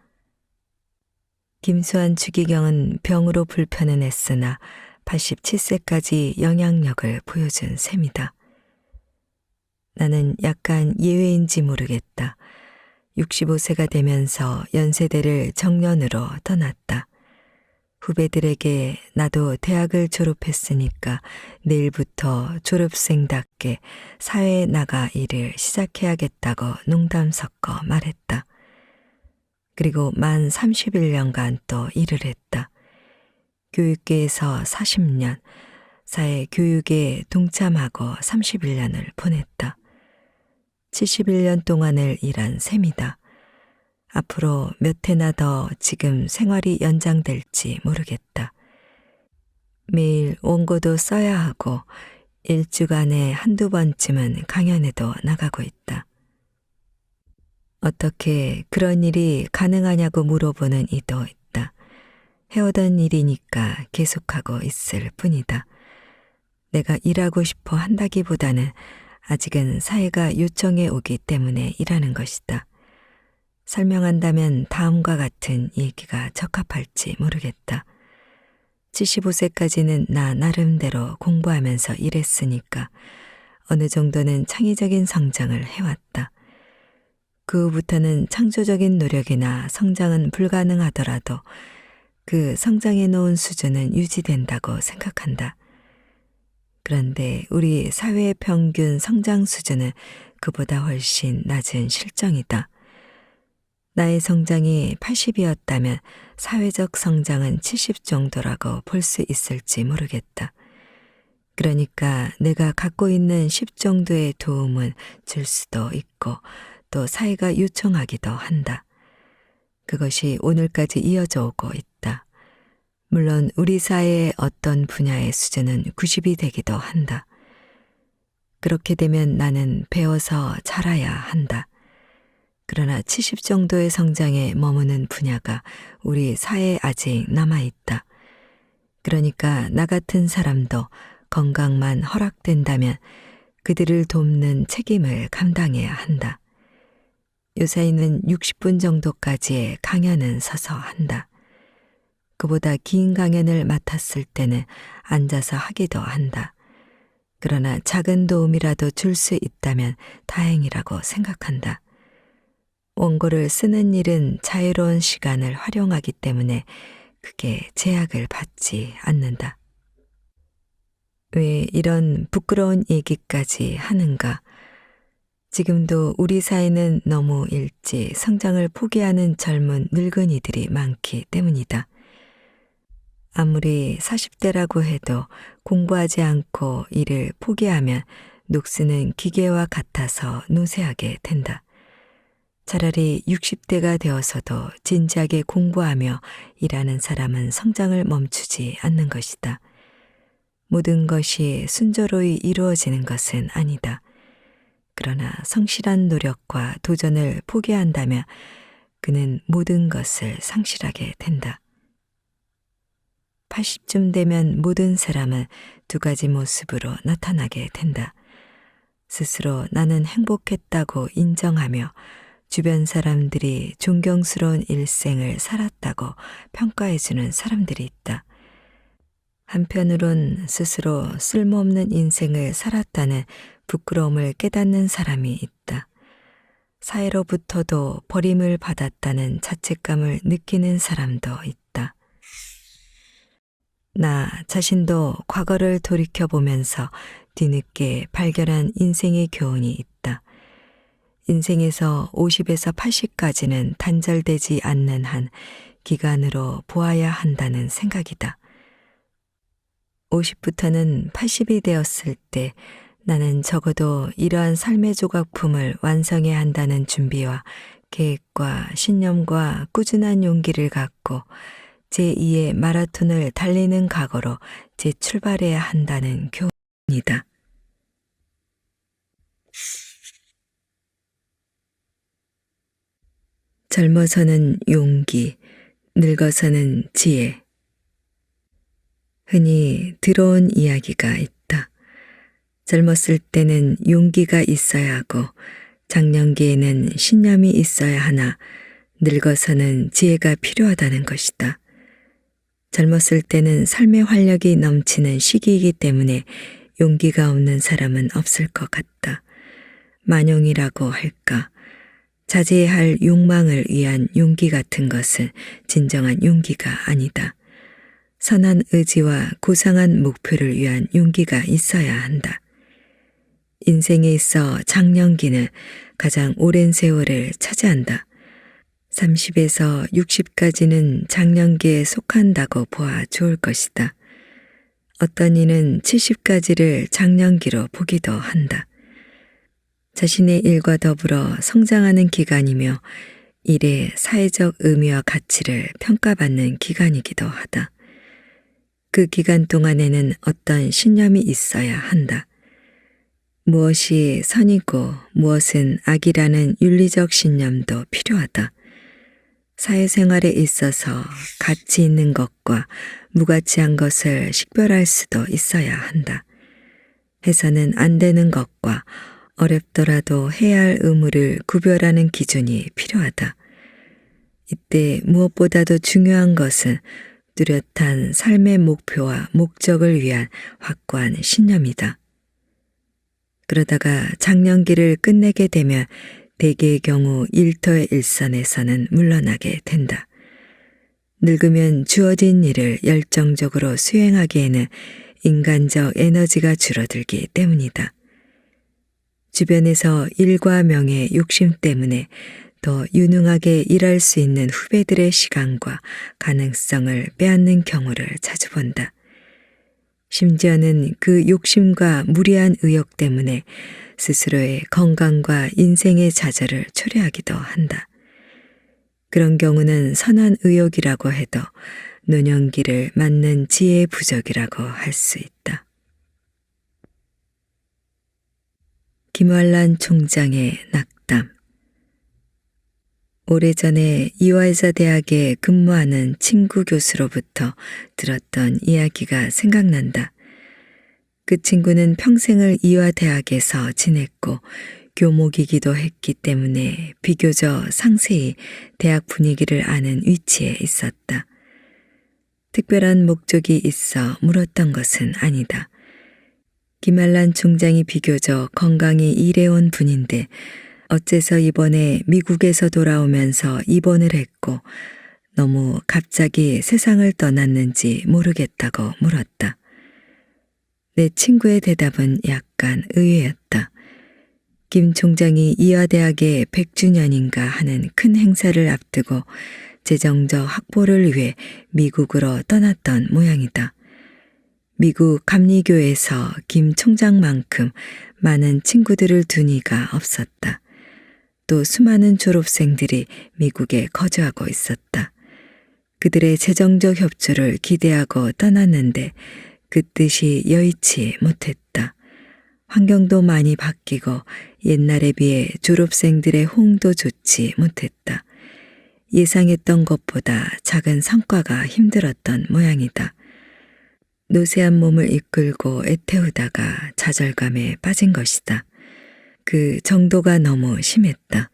김수환 추기경은 병으로 불편은 했으나 87세까지 영향력을 보여준 셈이다. 나는 약간 예외인지 모르겠다. 65세가 되면서 연세대를 정년으로 떠났다. 후배들에게 나도 대학을 졸업했으니까 내일부터 졸업생답게 사회에 나가 일을 시작해야겠다고 농담 섞어 말했다. 그리고 만 31년간 또 일을 했다. 교육계에서 40년, 사회교육에 동참하고 31년을 보냈다. 71년 동안을 일한 셈이다. 앞으로 몇 해나 더 지금 생활이 연장될지 모르겠다. 매일 원고도 써야 하고 일주간에 한두 번쯤은 강연에도 나가고 있다. 어떻게 그런 일이 가능하냐고 물어보는 이도 있다. 해오던 일이니까 계속하고 있을 뿐이다. 내가 일하고 싶어 한다기보다는 아직은 사회가 요청해 오기 때문에 일하는 것이다. 설명한다면 다음과 같은 얘기가 적합할지 모르겠다. 75세까지는 나 나름대로 공부하면서 일했으니까 어느 정도는 창의적인 성장을 해왔다. 그 후부터는 창조적인 노력이나 성장은 불가능하더라도 그 성장해 놓은 수준은 유지된다고 생각한다. 그런데 우리 사회의 평균 성장 수준은 그보다 훨씬 낮은 실정이다. 나의 성장이 80이었다면 사회적 성장은 70 정도라고 볼 수 있을지 모르겠다. 그러니까 내가 갖고 있는 10 정도의 도움은 줄 수도 있고 또 사회가 요청하기도 한다. 그것이 오늘까지 이어져 오고 있다. 물론 우리 사회의 어떤 분야의 수준은 90이 되기도 한다. 그렇게 되면 나는 배워서 자라야 한다. 그러나 70 정도의 성장에 머무는 분야가 우리 사회에 아직 남아있다. 그러니까 나 같은 사람도 건강만 허락된다면 그들을 돕는 책임을 감당해야 한다. 요사이는 60분 정도까지의 강연은 서서 한다. 그보다 긴 강연을 맡았을 때는 앉아서 하기도 한다. 그러나 작은 도움이라도 줄 수 있다면 다행이라고 생각한다. 원고를 쓰는 일은 자유로운 시간을 활용하기 때문에 크게 제약을 받지 않는다. 왜 이런 부끄러운 얘기까지 하는가? 지금도 우리 사회는 너무 일찍 성장을 포기하는 젊은 늙은이들이 많기 때문이다. 아무리 40대라고 해도 공부하지 않고 일을 포기하면 녹슬은 기계와 같아서 노쇠하게 된다. 차라리 60대가 되어서도 진지하게 공부하며 일하는 사람은 성장을 멈추지 않는 것이다. 모든 것이 순조로이 이루어지는 것은 아니다. 그러나 성실한 노력과 도전을 포기한다면 그는 모든 것을 상실하게 된다. 80쯤 되면 모든 사람은 두 가지 모습으로 나타나게 된다. 스스로 나는 행복했다고 인정하며 주변 사람들이 존경스러운 일생을 살았다고 평가해주는 사람들이 있다. 한편으론 스스로 쓸모없는 인생을 살았다는 부끄러움을 깨닫는 사람이 있다. 사회로부터도 버림을 받았다는 자책감을 느끼는 사람도 있다. 나 자신도 과거를 돌이켜보면서 뒤늦게 발견한 인생의 교훈이 있다. 인생에서 50에서 80까지는 단절되지 않는 한 기간으로 보아야 한다는 생각이다. 50부터는 80이 되었을 때 나는 적어도 이러한 삶의 조각품을 완성해야 한다는 준비와 계획과 신념과 꾸준한 용기를 갖고 제2의 마라톤을 달리는 각오로 재출발해야 한다는 교훈이다. 젊어서는 용기, 늙어서는 지혜. 흔히 들어온 이야기가 있다. 젊었을 때는 용기가 있어야 하고 장년기에는 신념이 있어야 하나 늙어서는 지혜가 필요하다는 것이다. 젊었을 때는 삶의 활력이 넘치는 시기이기 때문에 용기가 없는 사람은 없을 것 같다. 만용이라고 할까? 자제해야 할 욕망을 위한 용기 같은 것은 진정한 용기가 아니다. 선한 의지와 고상한 목표를 위한 용기가 있어야 한다. 인생에 있어 장년기는 가장 오랜 세월을 차지한다. 30에서 60까지는 장년기에 속한다고 보아 좋을 것이다. 어떤 이는 70까지를 장년기로 보기도 한다. 자신의 일과 더불어 성장하는 기간이며 일의 사회적 의미와 가치를 평가받는 기간이기도 하다. 그 기간 동안에는 어떤 신념이 있어야 한다. 무엇이 선이고 무엇은 악이라는 윤리적 신념도 필요하다. 사회생활에 있어서 가치 있는 것과 무가치한 것을 식별할 수도 있어야 한다. 해서는 안 되는 것과 어렵더라도 해야 할 의무를 구별하는 기준이 필요하다. 이때 무엇보다도 중요한 것은 뚜렷한 삶의 목표와 목적을 위한 확고한 신념이다. 그러다가 장년기를 끝내게 되면 대개의 경우 일터일선에서는 물러나게 된다. 늙으면 주어진 일을 열정적으로 수행하기에는 인간적 에너지가 줄어들기 때문이다. 주변에서 일과 명예, 욕심 때문에 더 유능하게 일할 수 있는 후배들의 시간과 가능성을 빼앗는 경우를 자주 본다. 심지어는 그 욕심과 무리한 의욕 때문에 스스로의 건강과 인생의 좌절을 초래하기도 한다. 그런 경우는 선한 의욕이라고 해도 노년기를 맞는 지혜의 부족이라고 할 수 있다. 김환란 총장의 낙담. 오래전에 이화여자 대학에 근무하는 친구 교수로부터 들었던 이야기가 생각난다. 그 친구는 평생을 이화대학에서 지냈고 교목이기도 했기 때문에 비교적 상세히 대학 분위기를 아는 위치에 있었다. 특별한 목적이 있어 물었던 것은 아니다. 김환란 총장이 비교적 건강히 일해온 분인데 어째서 이번에 미국에서 돌아오면서 입원을 했고 너무 갑자기 세상을 떠났는지 모르겠다고 물었다. 내 친구의 대답은 약간 의외였다. 김 총장이 이화대학의 100주년인가 하는 큰 행사를 앞두고 재정적 확보를 위해 미국으로 떠났던 모양이다. 미국 감리교에서 김 총장만큼 많은 친구들을 둔 이가 없었다. 또 수많은 졸업생들이 미국에 거주하고 있었다. 그들의 재정적 협조를 기대하고 떠났는데 그 뜻이 여의치 못했다. 환경도 많이 바뀌고 옛날에 비해 졸업생들의 호응도 좋지 못했다. 예상했던 것보다 작은 성과가 힘들었던 모양이다. 노쇠한 몸을 이끌고 애태우다가 좌절감에 빠진 것이다. 그 정도가 너무 심했다.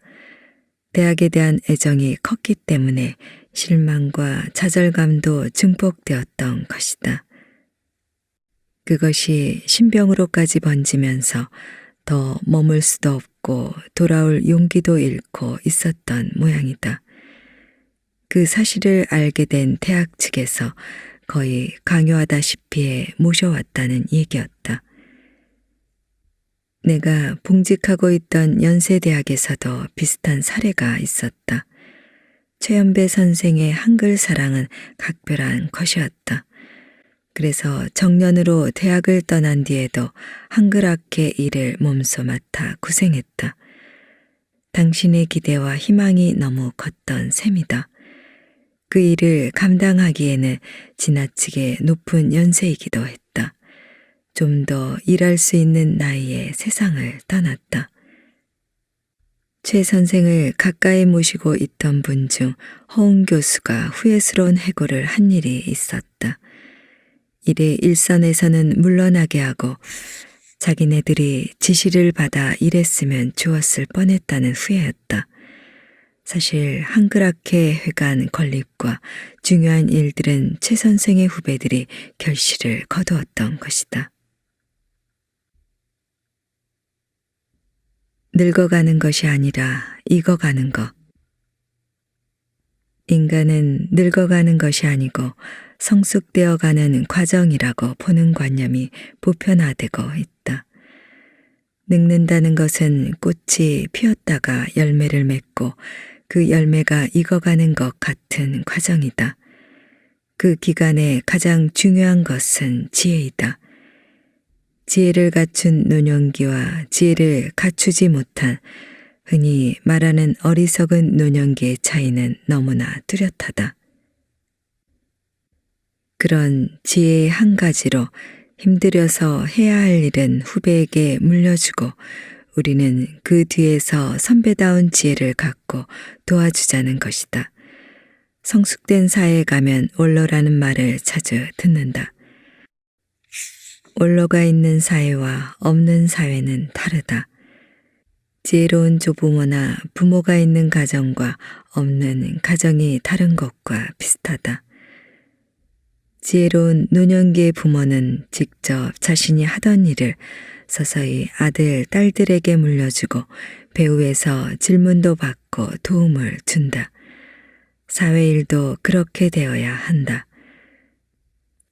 대학에 대한 애정이 컸기 때문에 실망과 좌절감도 증폭되었던 것이다. 그것이 신병으로까지 번지면서 더 머물 수도 없고 돌아올 용기도 잃고 있었던 모양이다. 그 사실을 알게 된 대학 측에서 거의 강요하다시피 해 모셔왔다는 얘기였다. 내가 봉직하고 있던 연세대학에서도 비슷한 사례가 있었다. 최연배 선생의 한글 사랑은 각별한 것이었다. 그래서 정년으로 대학을 떠난 뒤에도 한글학회 일을 몸소 맡아 고생했다. 당신의 기대와 희망이 너무 컸던 셈이다. 그 일을 감당하기에는 지나치게 높은 연세이기도 했다. 좀 더 일할 수 있는 나이에 세상을 떠났다. 최 선생을 가까이 모시고 있던 분 중 허웅 교수가 후회스러운 해고를 한 일이 있었다. 이래 일선에서는 물러나게 하고 자기네들이 지시를 받아 일했으면 좋았을 뻔했다는 후회였다. 사실 한글학회 회관 건립과 중요한 일들은 최 선생의 후배들이 결실을 거두었던 것이다. 늙어가는 것이 아니라 익어가는 것. 인간은 늙어가는 것이 아니고 성숙되어가는 과정이라고 보는 관념이 보편화되고 있다. 늙는다는 것은 꽃이 피었다가 열매를 맺고 그 열매가 익어가는 것 같은 과정이다. 그 기간에 가장 중요한 것은 지혜이다. 지혜를 갖춘 노년기와 지혜를 갖추지 못한 흔히 말하는 어리석은 노년기의 차이는 너무나 뚜렷하다. 그런 지혜의 한 가지로 힘들여서 해야 할 일은 후배에게 물려주고 우리는 그 뒤에서 선배다운 지혜를 갖고 도와주자는 것이다. 성숙된 사회에 가면 원로라는 말을 자주 듣는다. 원로가 있는 사회와 없는 사회는 다르다. 지혜로운 조부모나 부모가 있는 가정과 없는 가정이 다른 것과 비슷하다. 지혜로운 노년기의 부모는 직접 자신이 하던 일을 서서히 아들, 딸들에게 물려주고 배후에서 질문도 받고 도움을 준다. 사회일도 그렇게 되어야 한다.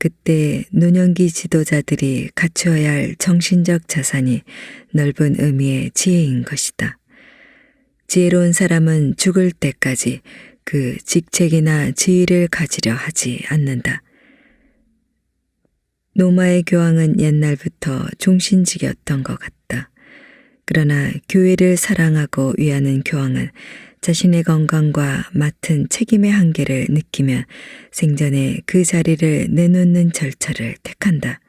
그때 노년기 지도자들이 갖추어야 할 정신적 자산이 넓은 의미의 지혜인 것이다. 지혜로운 사람은 죽을 때까지 그 직책이나 지위를 가지려 하지 않는다. 노마의 교황은 옛날부터 종신직이었던 것 같다. 그러나 교회를 사랑하고 위하는 교황은 자신의 건강과 맡은 책임의 한계를 느끼면 생전에 그 자리를 내놓는 절차를 택한다.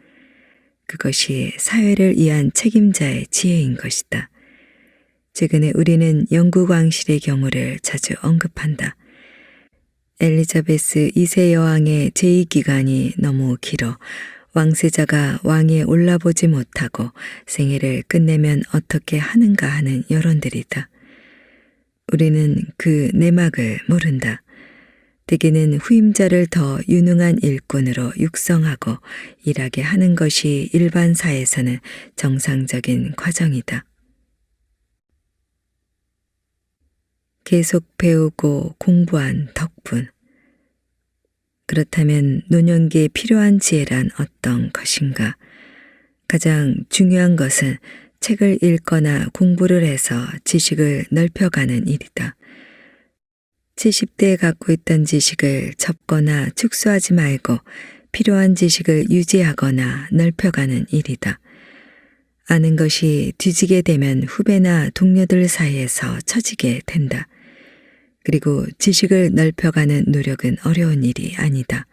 그것이 사회를 위한 책임자의 지혜인 것이다. 최근에 우리는 영국 왕실의 경우를 자주 언급한다. 엘리자베스 2세 여왕의 제2기간이 너무 길어 왕세자가 왕위에 올라보지 못하고 생애를 끝내면 어떻게 하는가 하는 여론들이다. 우리는 그 내막을 모른다. 대개는 후임자를 더 유능한 일꾼으로 육성하고 일하게 하는 것이 일반 사회에서는 정상적인 과정이다. 계속 배우고 공부한 덕분. 그렇다면 노년기에 필요한 지혜란 어떤 것인가? 가장 중요한 것은 책을 읽거나 공부를 해서 지식을 넓혀가는 일이다. 70대에 갖고 있던 지식을 접거나 축소하지 말고 필요한 지식을 유지하거나 넓혀가는 일이다. 아는 것이 뒤지게 되면 후배나 동료들 사이에서 처지게 된다. 그리고 지식을 넓혀가는 노력은 어려운 일이 아니다.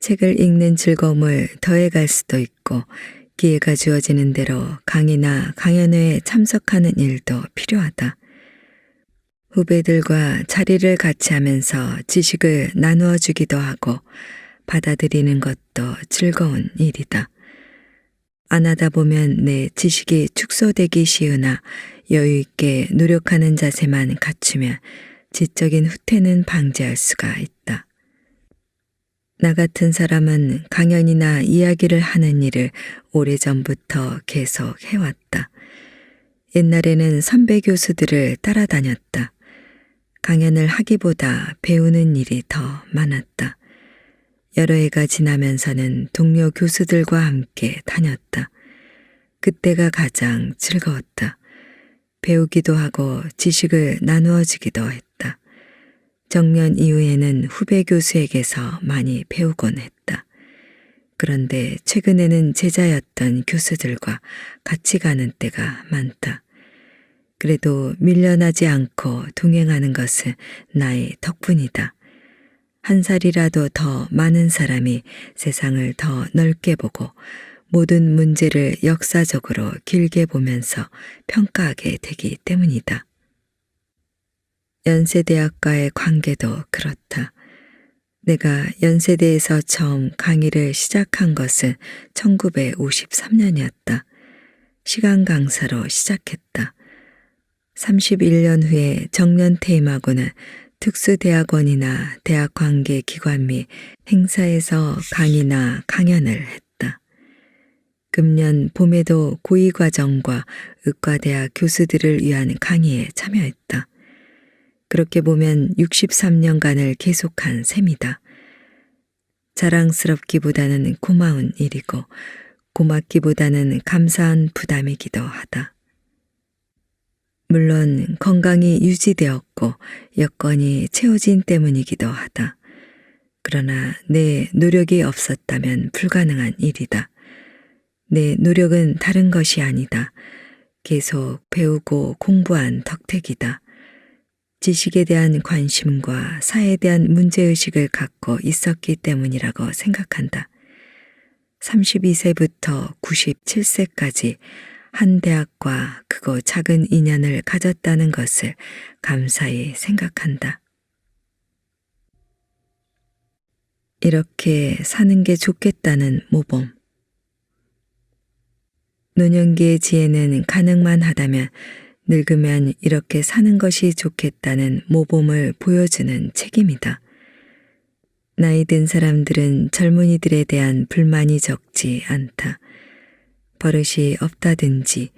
책을 읽는 즐거움을 더해갈 수도 있고 기회가 주어지는 대로 강의나 강연회에 참석하는 일도 필요하다. 후배들과 자리를 같이 하면서 지식을 나누어 주기도 하고 받아들이는 것도 즐거운 일이다. 안 하다 보면 내 지식이 축소되기 쉬우나 여유 있게 노력하는 자세만 갖추면 지적인 후퇴는 방지할 수가 있다. 나 같은 사람은 강연이나 이야기를 하는 일을 오래전부터 계속 해왔다. 옛날에는 선배 교수들을 따라다녔다. 강연을 하기보다 배우는 일이 더 많았다. 여러 해가 지나면서는 동료 교수들과 함께 다녔다. 그때가 가장 즐거웠다. 배우기도 하고 지식을 나누어 주기도 했다. 정년 이후에는 후배 교수에게서 많이 배우곤 했다. 그런데 최근에는 제자였던 교수들과 같이 가는 때가 많다. 그래도 밀려나지 않고 동행하는 것은 나의 덕분이다. 한 살이라도 더 많은 사람이 세상을 더 넓게 보고 모든 문제를 역사적으로 길게 보면서 평가하게 되기 때문이다. 연세대학과의 관계도 그렇다. 내가 연세대에서 처음 강의를 시작한 것은 1953년이었다. 시간 강사로 시작했다. 31년 후에 정년 퇴임하고는 특수대학원이나 대학관계 기관 및 행사에서 강의나 강연을 했다. 금년 봄에도 고위과정과 의과대학 교수들을 위한 강의에 참여했다. 그렇게 보면 63년간을 계속한 셈이다. 자랑스럽기보다는 고마운 일이고 고맙기보다는 감사한 부담이기도 하다. 물론 건강이 유지되었고 여건이 채워진 때문이기도 하다. 그러나 내 노력이 없었다면 불가능한 일이다. 내 노력은 다른 것이 아니다. 계속 배우고 공부한 덕택이다. 지식에 대한 관심과 사회에 대한 문제의식을 갖고 있었기 때문이라고 생각한다. 32세부터 97세까지 한 대학과 크고 작은 인연을 가졌다는 것을 감사히 생각한다. 이렇게 사는 게 좋겠다는 모범. 노년기의 지혜는 가능만 하다면 늙으면 이렇게 사는 것이 좋겠다는 모범을 보여주는 책임이다. 나이 든 사람들은 젊은이들에 대한 불만이 적지 않다. 버릇이 없다든지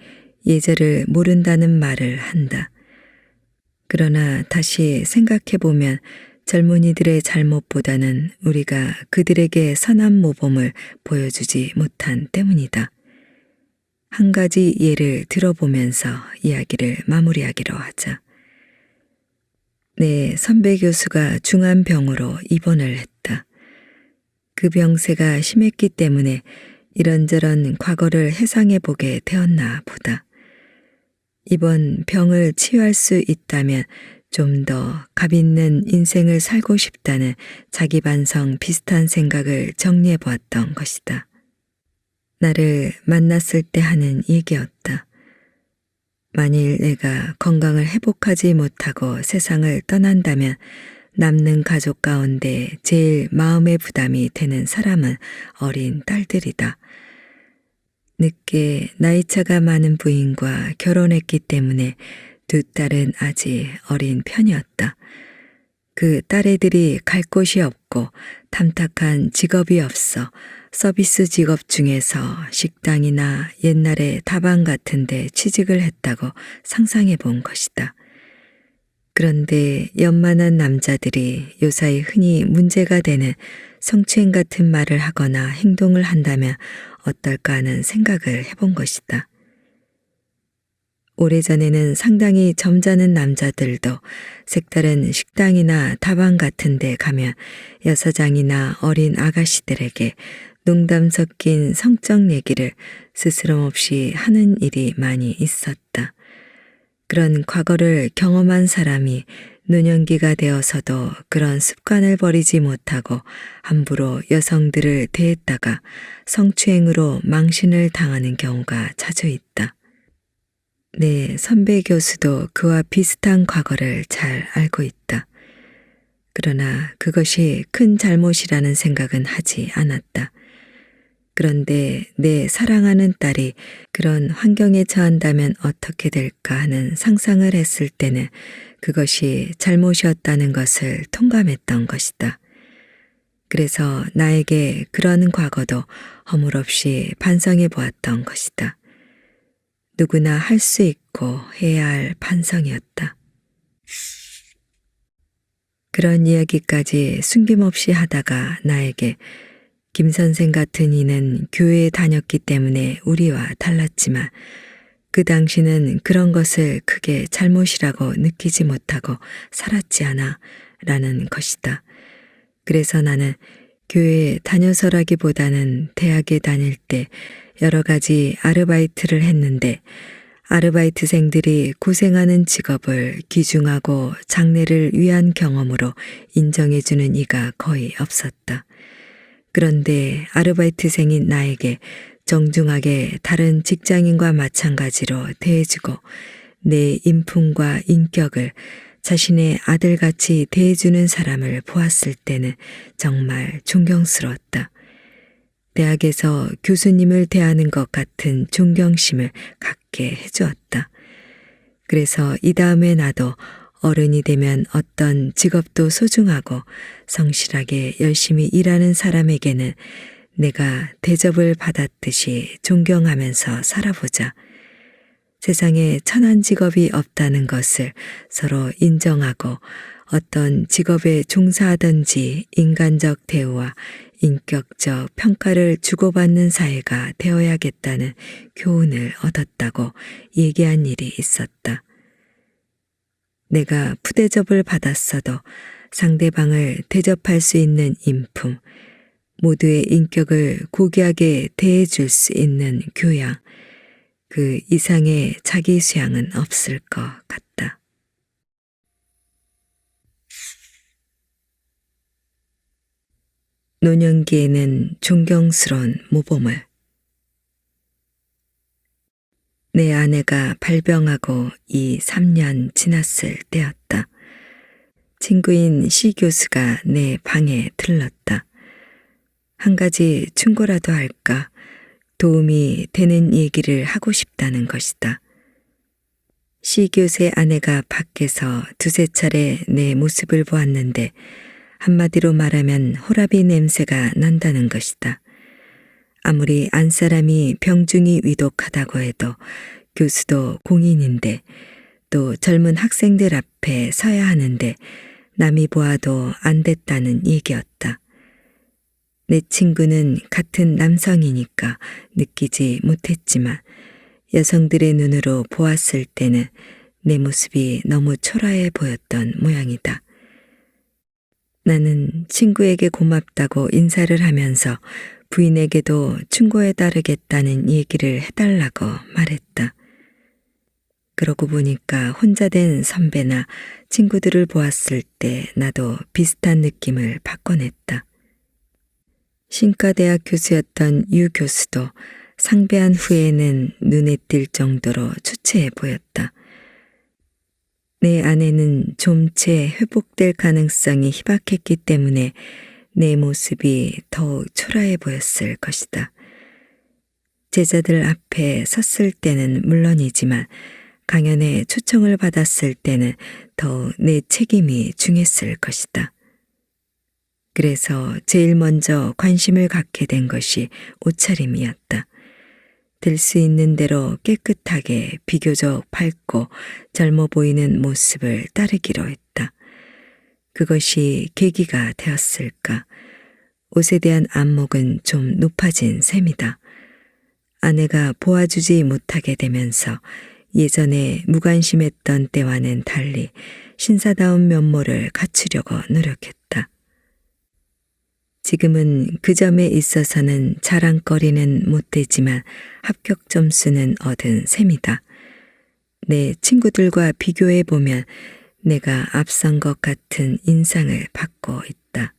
예절을 모른다는 말을 한다. 그러나 다시 생각해보면 젊은이들의 잘못보다는 우리가 그들에게 선한 모범을 보여주지 못한 때문이다. 한 가지 예를 들어보면서 이야기를 마무리하기로 하자. 내 선배 교수가 중한 병으로 입원을 했다. 그 병세가 심했기 때문에 이런저런 과거를 회상해보게 되었나 보다. 이번 병을 치유할 수 있다면 좀 더 값있는 인생을 살고 싶다는 자기 반성 비슷한 생각을 정리해보았던 것이다. 나를 만났을 때 하는 얘기였다. 만일 내가 건강을 회복하지 못하고 세상을 떠난다면 남는 가족 가운데 제일 마음의 부담이 되는 사람은 어린 딸들이다. 늦게 나이차가 많은 부인과 결혼했기 때문에 두 딸은 아직 어린 편이었다. 그 딸애들이 갈 곳이 없고 탐탁한 직업이 없어 서비스 직업 중에서 식당이나 옛날에 다방 같은 데 취직을 했다고 상상해 본 것이다. 그런데 연만한 남자들이 요사이 흔히 문제가 되는 성추행 같은 말을 하거나 행동을 한다면 어떨까 하는 생각을 해본 것이다. 오래전에는 상당히 점잖은 남자들도 색다른 식당이나 다방 같은 데 가면 여사장이나 어린 아가씨들에게 농담 섞인 성적 얘기를 스스럼 없이 하는 일이 많이 있었다. 그런 과거를 경험한 사람이 노년기가 되어서도 그런 습관을 버리지 못하고 함부로 여성들을 대했다가 성추행으로 망신을 당하는 경우가 자주 있다. 내 선배 교수도 그와 비슷한 과거를 잘 알고 있다. 그러나 그것이 큰 잘못이라는 생각은 하지 않았다. 그런데 내 사랑하는 딸이 그런 환경에 처한다면 어떻게 될까 하는 상상을 했을 때는 그것이 잘못이었다는 것을 통감했던 것이다. 그래서 나에게 그런 과거도 허물없이 반성해 보았던 것이다. 누구나 할 수 있고 해야 할 반성이었다. 그런 이야기까지 숨김없이 하다가 나에게 김 선생 같은 이는 교회에 다녔기 때문에 우리와 달랐지만 그 당시는 그런 것을 크게 잘못이라고 느끼지 못하고 살았지 않아 라는 것이다. 그래서 나는 교회에 다녀서라기보다는 대학에 다닐 때 여러 가지 아르바이트를 했는데 아르바이트생들이 고생하는 직업을 귀중하고 장래를 위한 경험으로 인정해주는 이가 거의 없었다. 그런데 아르바이트생인 나에게 정중하게 다른 직장인과 마찬가지로 대해주고 내 인품과 인격을 자신의 아들같이 대해주는 사람을 보았을 때는 정말 존경스러웠다. 대학에서 교수님을 대하는 것 같은 존경심을 갖게 해주었다. 그래서 이 다음에 나도 어른이 되면 어떤 직업도 소중하고 성실하게 열심히 일하는 사람에게는 내가 대접을 받았듯이 존경하면서 살아보자. 세상에 천한 직업이 없다는 것을 서로 인정하고 어떤 직업에 종사하든지 인간적 대우와 인격적 평가를 주고받는 사회가 되어야겠다는 교훈을 얻었다고 얘기한 일이 있었다. 내가 푸대접을 받았어도 상대방을 대접할 수 있는 인품, 모두의 인격을 고귀하게 대해줄 수 있는 교양, 그 이상의 자기 수양은 없을 것 같다. 노년기에는 존경스러운 모범을. 내 아내가 발병하고 이 3년 지났을 때였다. 친구인 C 교수가 내 방에 들렀다. 한 가지 충고라도 할까 도움이 되는 얘기를 하고 싶다는 것이다. C 교수의 아내가 밖에서 두세 차례 내 모습을 보았는데 한마디로 말하면 호라비 냄새가 난다는 것이다. 아무리 안사람이 병중이 위독하다고 해도 교수도 공인인데 또 젊은 학생들 앞에 서야 하는데 남이 보아도 안 됐다는 얘기였다. 내 친구는 같은 남성이니까 느끼지 못했지만 여성들의 눈으로 보았을 때는 내 모습이 너무 초라해 보였던 모양이다. 나는 친구에게 고맙다고 인사를 하면서 부인에게도 충고에 따르겠다는 얘기를 해달라고 말했다. 그러고 보니까 혼자 된 선배나 친구들을 보았을 때 나도 비슷한 느낌을 받곤 했다. 신과대학 교수였던 유 교수도 상배한 후에는 눈에 띌 정도로 초췌해 보였다. 내 아내는 좀 채 회복될 가능성이 희박했기 때문에 내 모습이 더욱 초라해 보였을 것이다. 제자들 앞에 섰을 때는 물론이지만 강연에 초청을 받았을 때는 더욱 내 책임이 중했을 것이다. 그래서 제일 먼저 관심을 갖게 된 것이 옷차림이었다. 들 수 있는 대로 깨끗하게 비교적 밝고 젊어 보이는 모습을 따르기로 했다. 그것이 계기가 되었을까. 옷에 대한 안목은 좀 높아진 셈이다. 아내가 보아주지 못하게 되면서 예전에 무관심했던 때와는 달리 신사다운 면모를 갖추려고 노력했다. 지금은 그 점에 있어서는 자랑거리는 못 되지만 합격 점수는 얻은 셈이다. 내 친구들과 비교해 보면 내가 앞선 것 같은 인상을 받고 있다.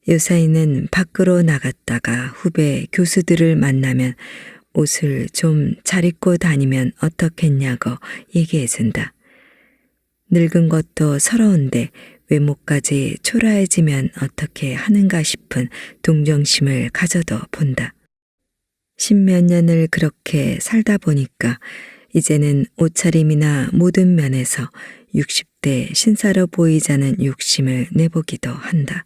요사이는 밖으로 나갔다가 후배 교수들을 만나면 옷을 좀 잘 입고 다니면 어떻겠냐고 얘기해준다. 늙은 것도 서러운데 외모까지 초라해지면 어떻게 하는가 싶은 동정심을 가져도 본다. 십몇 년을 그렇게 살다 보니까 이제는 옷차림이나 모든 면에서 60대 신사로 보이자는 욕심을 내보기도 한다.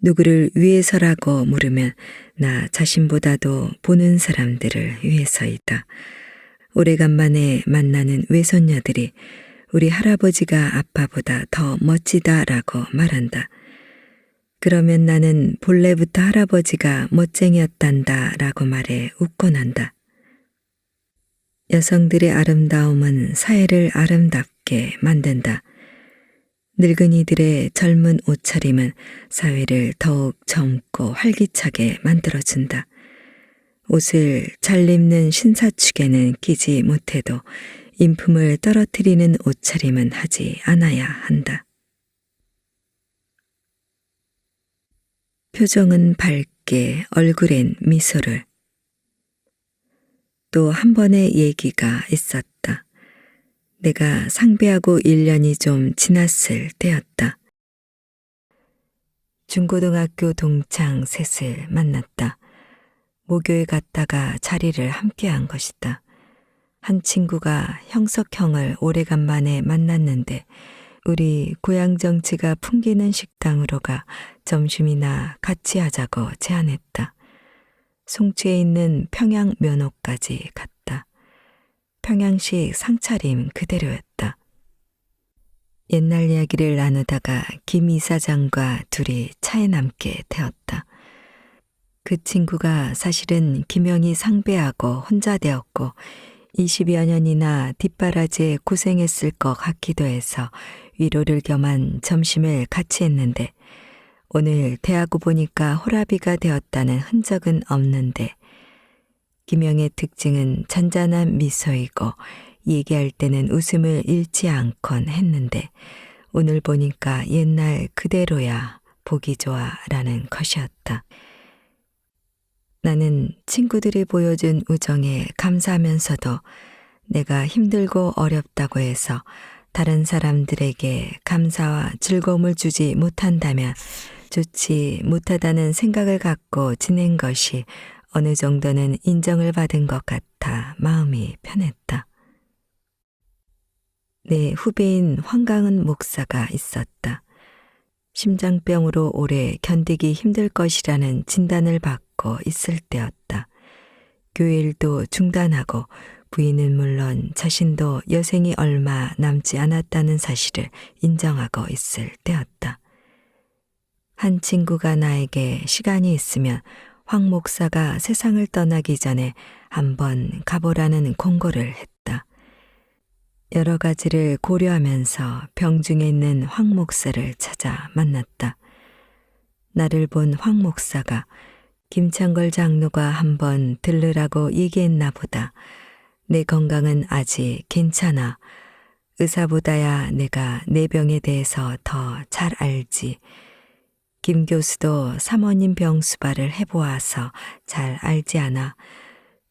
누구를 위해서라고 물으면 나 자신보다도 보는 사람들을 위해서이다. 오래간만에 만나는 외손녀들이 우리 할아버지가 아빠보다 더 멋지다라고 말한다. 그러면 나는 본래부터 할아버지가 멋쟁이였단다라고 말해 웃곤 한다. 여성들의 아름다움은 사회를 아름답게 만든다. 늙은이들의 젊은 옷차림은 사회를 더욱 젊고 활기차게 만들어준다. 옷을 잘 입는 신사축에는 끼지 못해도 인품을 떨어뜨리는 옷차림은 하지 않아야 한다. 표정은 밝게 얼굴엔 미소를. 또 한 번의 얘기가 있었다. 내가 상배하고 1년이 좀 지났을 때였다. 중고등학교 동창 셋을 만났다. 모교에 갔다가 자리를 함께한 것이다. 한 친구가 형석형을 오래간만에 만났는데 우리 고향 정치가 풍기는 식당으로 가 점심이나 같이 하자고 제안했다. 송치에 있는 평양 면옥까지 갔다. 평양식 상차림 그대로였다. 옛날 이야기를 나누다가 김 이사장과 둘이 차에 남게 되었다. 그 친구가 사실은 김영이 상배하고 혼자 되었고 20여 년이나 뒷바라지에 고생했을 것 같기도 해서 위로를 겸한 점심을 같이 했는데 오늘 대하고 보니까 호라비가 되었다는 흔적은 없는데 김영의 특징은 잔잔한 미소이고 얘기할 때는 웃음을 잃지 않곤 했는데 오늘 보니까 옛날 그대로야 보기 좋아라는 것이었다. 나는 친구들이 보여준 우정에 감사하면서도 내가 힘들고 어렵다고 해서 다른 사람들에게 감사와 즐거움을 주지 못한다면 좋지 못하다는 생각을 갖고 지낸 것이 어느 정도는 인정을 받은 것 같아 마음이 편했다. 내 후배인 황강은 목사가 있었다. 심장병으로 오래 견디기 힘들 것이라는 진단을 받고 있을 때였다. 교회 일도 중단하고 부인은 물론 자신도 여생이 얼마 남지 않았다는 사실을 인정하고 있을 때였다. 한 친구가 나에게 시간이 있으면 황 목사가 세상을 떠나기 전에 한번 가보라는 공고를 했다. 여러 가지를 고려하면서 병중에 있는 황 목사를 찾아 만났다. 나를 본 황 목사가 김창걸 장로가 한번 들르라고 얘기했나 보다. 내 건강은 아직 괜찮아. 의사보다야 내가 내 병에 대해서 더 잘 알지. 김 교수도 사모님 병 수발을 해보아서 잘 알지 않아.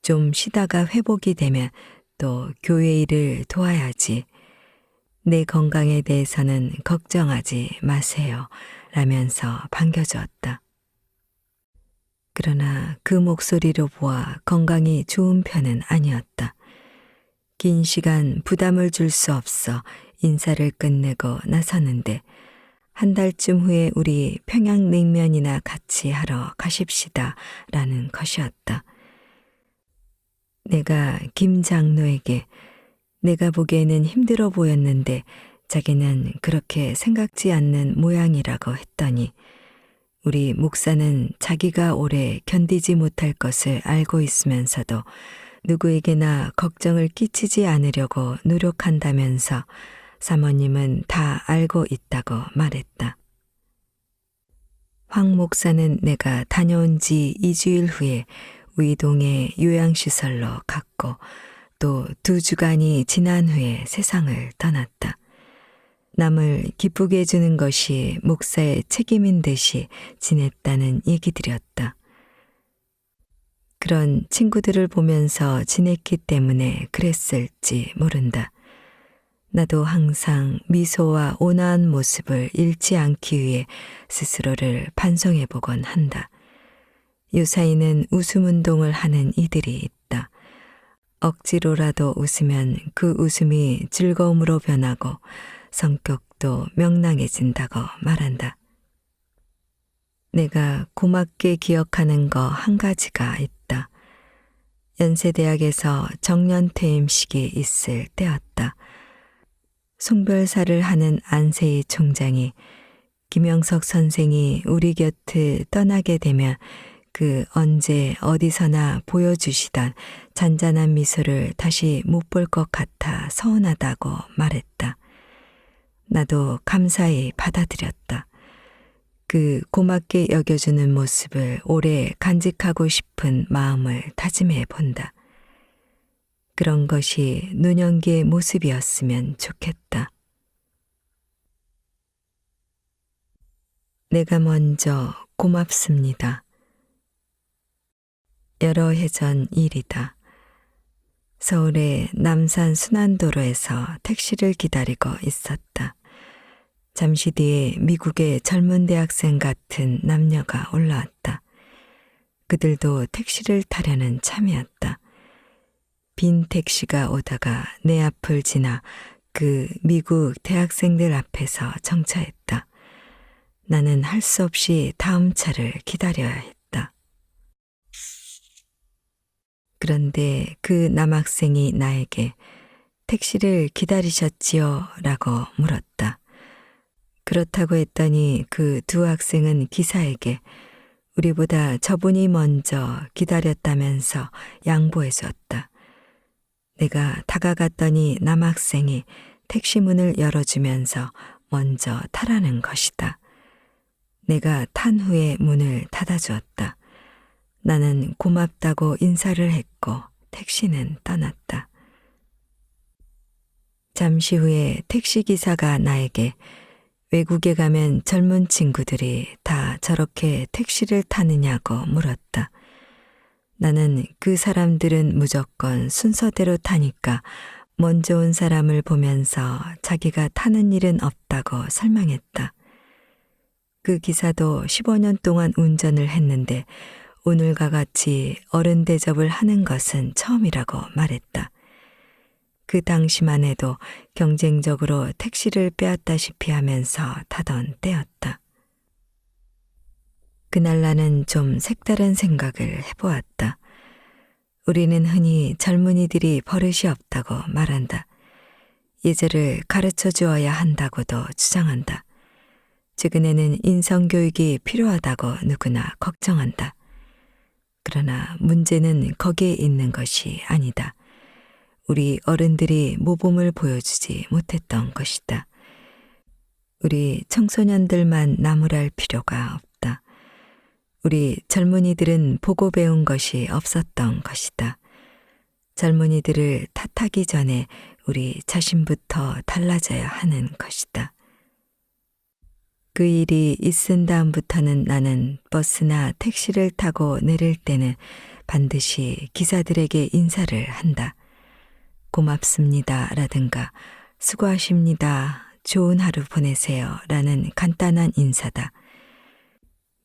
좀 쉬다가 회복이 되면 또 교회 일을 도와야지. 내 건강에 대해서는 걱정하지 마세요. 라면서 반겨주었다. 그러나 그 목소리로 보아 건강이 좋은 편은 아니었다. 긴 시간 부담을 줄 수 없어 인사를 끝내고 나섰는데 한 달쯤 후에 우리 평양냉면이나 같이 하러 가십시다 라는 것이었다. 내가 김 장로에게 내가 보기에는 힘들어 보였는데 자기는 그렇게 생각지 않는 모양이라고 했더니 우리 목사는 자기가 오래 견디지 못할 것을 알고 있으면서도 누구에게나 걱정을 끼치지 않으려고 노력한다면서 사모님은 다 알고 있다고 말했다. 황 목사는 내가 다녀온 지 2주일 후에 위동의 요양시설로 갔고 또 2주간이 지난 후에 세상을 떠났다. 남을 기쁘게 해주는 것이 목사의 책임인 듯이 지냈다는 얘기들이었다. 그런 친구들을 보면서 지냈기 때문에 그랬을지 모른다. 나도 항상 미소와 온화한 모습을 잃지 않기 위해 스스로를 반성해 보곤 한다. 요사이는 웃음 운동을 하는 이들이 있다. 억지로라도 웃으면 그 웃음이 즐거움으로 변하고 성격도 명랑해진다고 말한다. 내가 고맙게 기억하는 거 한 가지가 있다. 연세대학에서 정년퇴임식이 있을 때였다. 송별사를 하는 안세희 총장이 김영석 선생이 우리 곁을 떠나게 되면 그 언제 어디서나 보여주시던 잔잔한 미소를 다시 못 볼 것 같아 서운하다고 말했다. 나도 감사히 받아들였다. 그 고맙게 여겨주는 모습을 오래 간직하고 싶은 마음을 다짐해 본다. 그런 것이 노년기의 모습이었으면 좋겠다. 내가 먼저 고맙습니다. 여러 해 전 일이다. 서울의 남산 순환도로에서 택시를 기다리고 있었다. 잠시 뒤에 미국의 젊은 대학생 같은 남녀가 올라왔다. 그들도 택시를 타려는 참이었다. 빈 택시가 오다가 내 앞을 지나 그 미국 대학생들 앞에서 정차했다. 나는 할 수 없이 다음 차를 기다려야 했다. 그런데 그 남학생이 나에게 택시를 기다리셨지요? 라고 물었다. 그렇다고 했더니 그 두 학생은 기사에게 우리보다 저분이 먼저 기다렸다면서 양보해 줬다. 내가 다가갔더니 남학생이 택시 문을 열어주면서 먼저 타라는 것이다. 내가 탄 후에 문을 닫아주었다. 나는 고맙다고 인사를 했고 택시는 떠났다. 잠시 후에 택시기사가 나에게 외국에 가면 젊은 친구들이 다 저렇게 택시를 타느냐고 물었다. 나는 그 사람들은 무조건 순서대로 타니까 먼저 온 사람을 보면서 자기가 타는 일은 없다고 설명했다. 그 기사도 15년 동안 운전을 했는데 오늘과 같이 어른 대접을 하는 것은 처음이라고 말했다. 그 당시만 해도 경쟁적으로 택시를 빼앗다시피 하면서 타던 때였다. 그날 나는 좀 색다른 생각을 해보았다. 우리는 흔히 젊은이들이 버릇이 없다고 말한다. 예절을 가르쳐 주어야 한다고도 주장한다. 최근에는 인성교육이 필요하다고 누구나 걱정한다. 그러나 문제는 거기에 있는 것이 아니다. 우리 어른들이 모범을 보여주지 못했던 것이다. 우리 청소년들만 나무랄 필요가 없다. 우리 젊은이들은 보고 배운 것이 없었던 것이다. 젊은이들을 탓하기 전에 우리 자신부터 달라져야 하는 것이다. 그 일이 있은 다음부터는 나는 버스나 택시를 타고 내릴 때는 반드시 기사들에게 인사를 한다. 고맙습니다 라든가 수고하십니다. 좋은 하루 보내세요 라는 간단한 인사다.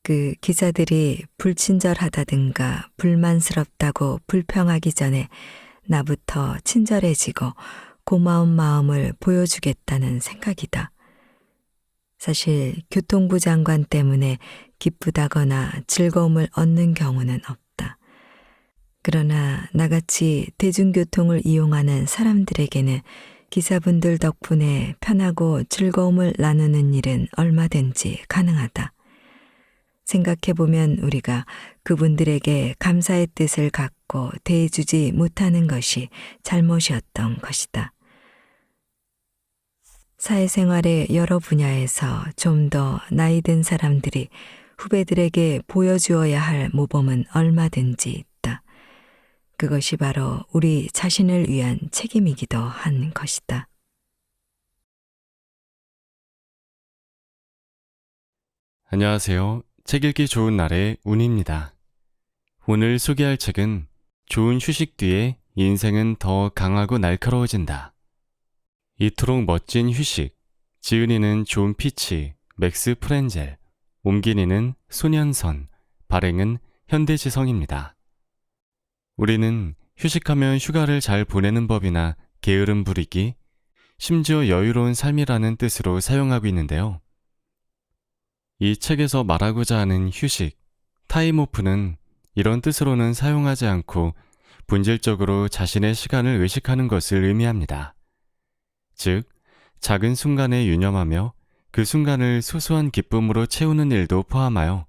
그 기사들이 불친절하다든가 불만스럽다고 불평하기 전에 나부터 친절해지고 고마운 마음을 보여주겠다는 생각이다. 사실 교통부 장관 때문에 기쁘다거나 즐거움을 얻는 경우는 없다. 그러나 나같이 대중교통을 이용하는 사람들에게는 기사분들 덕분에 편하고 즐거움을 나누는 일은 얼마든지 가능하다. 생각해보면 우리가 그분들에게 감사의 뜻을 갖고 대해주지 못하는 것이 잘못이었던 것이다. 사회생활의 여러 분야에서 좀 더 나이 든 사람들이 후배들에게 보여주어야 할 모범은 얼마든지 있다. 그것이 바로 우리 자신을 위한 책임이기도 한 것이다. 안녕하세요. 책 읽기 좋은 날의 운입니다. 오늘 소개할 책은 좋은 휴식 뒤에 인생은 더 강하고 날카로워진다. 이토록 멋진 휴식. 지은이는 존 피치, 맥스 프렌젤, 옮긴이는 손현선, 발행은 현대지성입니다. 우리는 휴식하면 휴가를 잘 보내는 법이나 게으름 부리기, 심지어 여유로운 삶이라는 뜻으로 사용하고 있는데요. 이 책에서 말하고자 하는 휴식, 타임오프는 이런 뜻으로는 사용하지 않고 본질적으로 자신의 시간을 의식하는 것을 의미합니다. 즉, 작은 순간에 유념하며 그 순간을 소소한 기쁨으로 채우는 일도 포함하여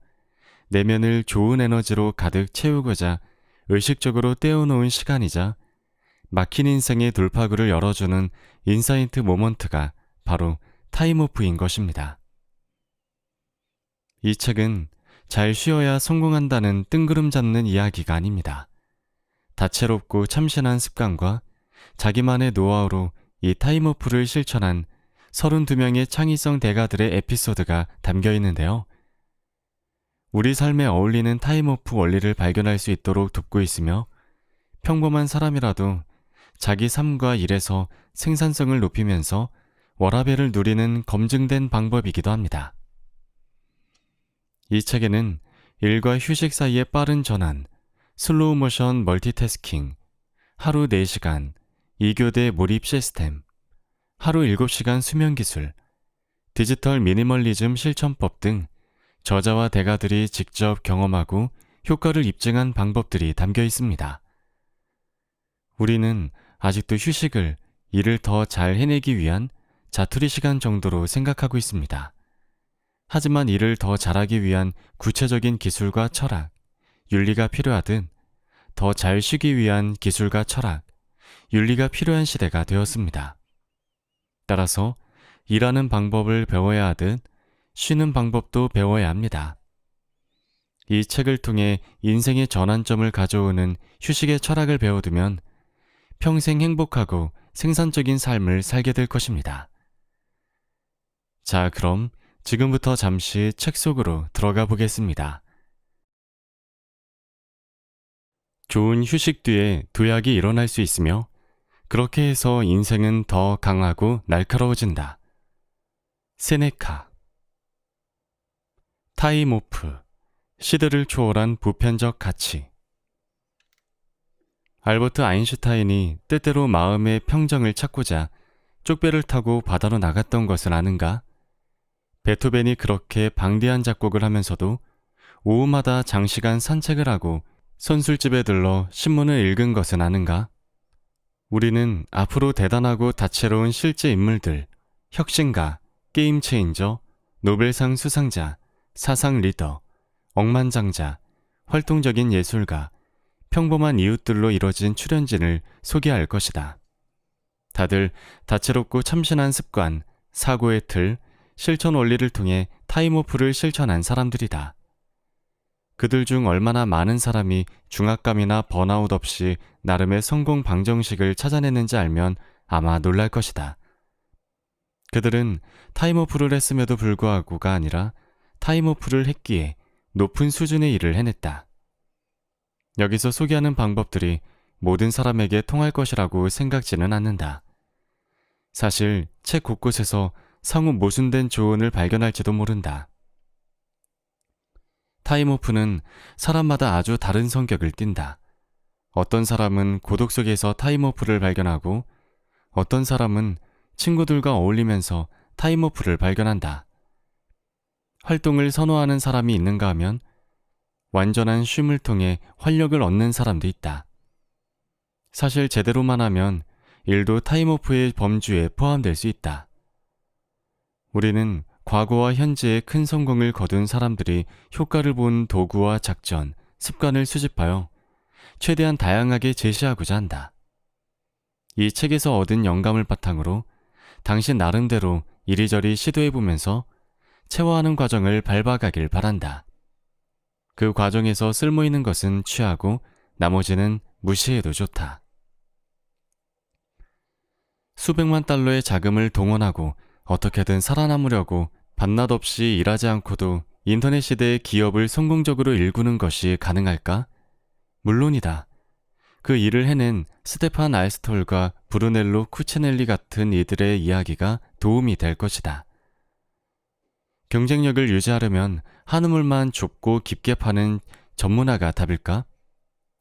내면을 좋은 에너지로 가득 채우고자 의식적으로 떼어놓은 시간이자 막힌 인생의 돌파구를 열어주는 인사이트 모먼트가 바로 타임오프인 것입니다. 이 책은 잘 쉬어야 성공한다는 뜬구름 잡는 이야기가 아닙니다. 다채롭고 참신한 습관과 자기만의 노하우로 이 타임오프를 실천한 32명의 창의성 대가들의 에피소드가 담겨 있는데요. 우리 삶에 어울리는 타임오프 원리를 발견할 수 있도록 돕고 있으며 평범한 사람이라도 자기 삶과 일에서 생산성을 높이면서 워라밸을 누리는 검증된 방법이기도 합니다. 이 책에는 일과 휴식 사이의 빠른 전환, 슬로우 모션 멀티태스킹, 하루 4시간, 2교대 몰입 시스템, 하루 7시간 수면 기술, 디지털 미니멀리즘 실천법 등 저자와 대가들이 직접 경험하고 효과를 입증한 방법들이 담겨 있습니다. 우리는 아직도 휴식을 일을 더 잘 해내기 위한 자투리 시간 정도로 생각하고 있습니다. 하지만 이를 더 잘하기 위한 구체적인 기술과 철학, 윤리가 필요하듯 더 잘 쉬기 위한 기술과 철학, 윤리가 필요한 시대가 되었습니다. 따라서 일하는 방법을 배워야 하듯 쉬는 방법도 배워야 합니다. 이 책을 통해 인생의 전환점을 가져오는 휴식의 철학을 배워두면 평생 행복하고 생산적인 삶을 살게 될 것입니다. 자, 그럼 지금부터 잠시 책 속으로 들어가 보겠습니다. 좋은 휴식 뒤에 도약이 일어날 수 있으며 그렇게 해서 인생은 더 강하고 날카로워진다. 세네카. 타임오프. 시대를 초월한 보편적 가치. 알버트 아인슈타인이 때때로 마음의 평정을 찾고자 쪽배를 타고 바다로 나갔던 것은 아는가? 베토벤이 그렇게 방대한 작곡을 하면서도 오후마다 장시간 산책을 하고 선술집에 들러 신문을 읽은 것은 아는가? 우리는 앞으로 대단하고 다채로운 실제 인물들, 혁신가, 게임 체인저, 노벨상 수상자, 사상 리더, 억만장자, 활동적인 예술가, 평범한 이웃들로 이뤄진 출연진을 소개할 것이다. 다들 다채롭고 참신한 습관, 사고의 틀, 실천 원리를 통해 타임오프를 실천한 사람들이다. 그들 중 얼마나 많은 사람이 중압감이나 번아웃 없이 나름의 성공 방정식을 찾아냈는지 알면 아마 놀랄 것이다. 그들은 타임오프를 했음에도 불구하고가 아니라 타임오프를 했기에 높은 수준의 일을 해냈다. 여기서 소개하는 방법들이 모든 사람에게 통할 것이라고 생각지는 않는다. 사실 책 곳곳에서 상호 모순된 조언을 발견할지도 모른다. 타임오프는 사람마다 아주 다른 성격을 띈다. 어떤 사람은 고독 속에서 타임오프를 발견하고 어떤 사람은 친구들과 어울리면서 타임오프를 발견한다. 활동을 선호하는 사람이 있는가 하면 완전한 쉼을 통해 활력을 얻는 사람도 있다. 사실 제대로만 하면 일도 타임오프의 범주에 포함될 수 있다. 우리는 과거와 현재의 큰 성공을 거둔 사람들이 효과를 본 도구와 작전, 습관을 수집하여 최대한 다양하게 제시하고자 한다. 이 책에서 얻은 영감을 바탕으로 당신 나름대로 이리저리 시도해보면서 체화하는 과정을 밟아가길 바란다. 그 과정에서 쓸모있는 것은 취하고 나머지는 무시해도 좋다. 수백만 달러의 자금을 동원하고 어떻게든 살아남으려고 밤낮 없이 일하지 않고도 인터넷 시대의 기업을 성공적으로 일구는 것이 가능할까? 물론이다. 그 일을 해낸 스테판 알스톨과 브루넬로 쿠체넬리 같은 이들의 이야기가 도움이 될 것이다. 경쟁력을 유지하려면 한우물만 좁고 깊게 파는 전문화가 답일까?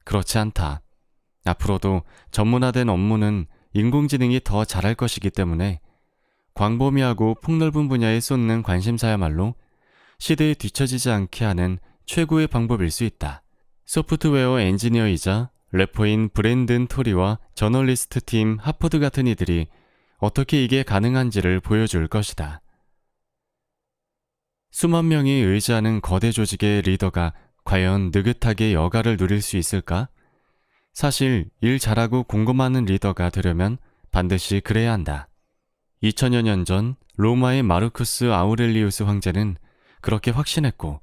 그렇지 않다. 앞으로도 전문화된 업무는 인공지능이 더 잘할 것이기 때문에 광범위하고 폭넓은 분야에 쏟는 관심사야말로 시대에 뒤처지지 않게 하는 최고의 방법일 수 있다. 소프트웨어 엔지니어이자 래퍼인 브랜든 토리와 저널리스트 팀 하퍼드 같은 이들이 어떻게 이게 가능한지를 보여줄 것이다. 수만 명이 의지하는 거대 조직의 리더가 과연 느긋하게 여가를 누릴 수 있을까? 사실 일 잘하고 공고 많은 리더가 되려면 반드시 그래야 한다. 2000여 년 전 로마의 마르쿠스 아우렐리우스 황제는 그렇게 확신했고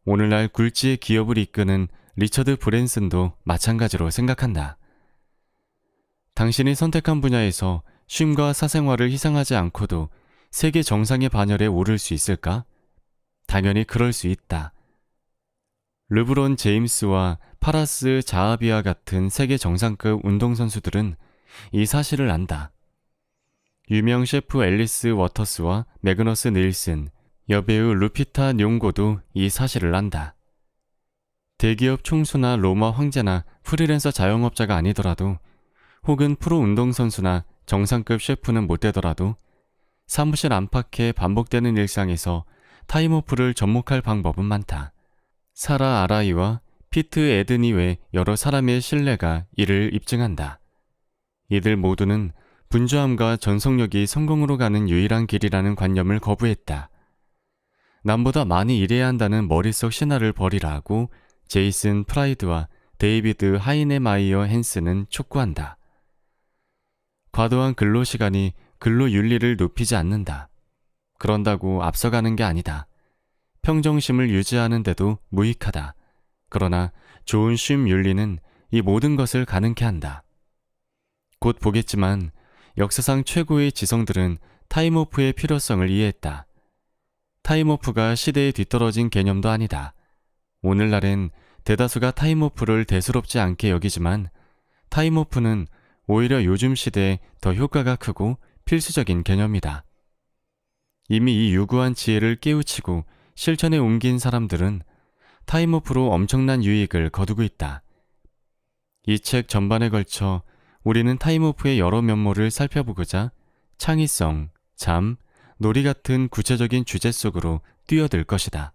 오늘날 굴지의 기업을 이끄는 리처드 브랜슨도 마찬가지로 생각한다. 당신이 선택한 분야에서 쉼과 사생활을 희생하지 않고도 세계 정상의 반열에 오를 수 있을까? 당연히 그럴 수 있다. 르브론 제임스와 파라스 자하비아 같은 세계 정상급 운동선수들은 이 사실을 안다. 유명 셰프 앨리스 워터스와 매그너스 닐슨, 여배우 루피타 뇽고도 이 사실을 안다. 대기업 총수나 로마 황제나 프리랜서 자영업자가 아니더라도 혹은 프로 운동선수나 정상급 셰프는 못 되더라도 사무실 안팎의 반복되는 일상에서 타임오프를 접목할 방법은 많다. 사라 아라이와 피트 에드니 외 여러 사람의 신뢰가 이를 입증한다. 이들 모두는 분주함과 전속력이 성공으로 가는 유일한 길이라는 관념을 거부했다. 남보다 많이 일해야 한다는 머릿속 신화를 버리라 하고 제이슨 프라이드와 데이비드 하이네마이어 헨스는 촉구한다. 과도한 근로시간이 근로윤리를 높이지 않는다. 그런다고 앞서가는 게 아니다. 평정심을 유지하는 데도 무익하다. 그러나 좋은 쉼 윤리는 이 모든 것을 가능케 한다. 곧 보겠지만 역사상 최고의 지성들은 타임오프의 필요성을 이해했다. 타임오프가 시대에 뒤떨어진 개념도 아니다. 오늘날엔 대다수가 타임오프를 대수롭지 않게 여기지만 타임오프는 오히려 요즘 시대에 더 효과가 크고 필수적인 개념이다. 이미 이 유구한 지혜를 깨우치고 실천에 옮긴 사람들은 타임오프로 엄청난 유익을 거두고 있다. 이 책 전반에 걸쳐 우리는 타임오프의 여러 면모를 살펴보고자 창의성, 잠, 놀이 같은 구체적인 주제 속으로 뛰어들 것이다.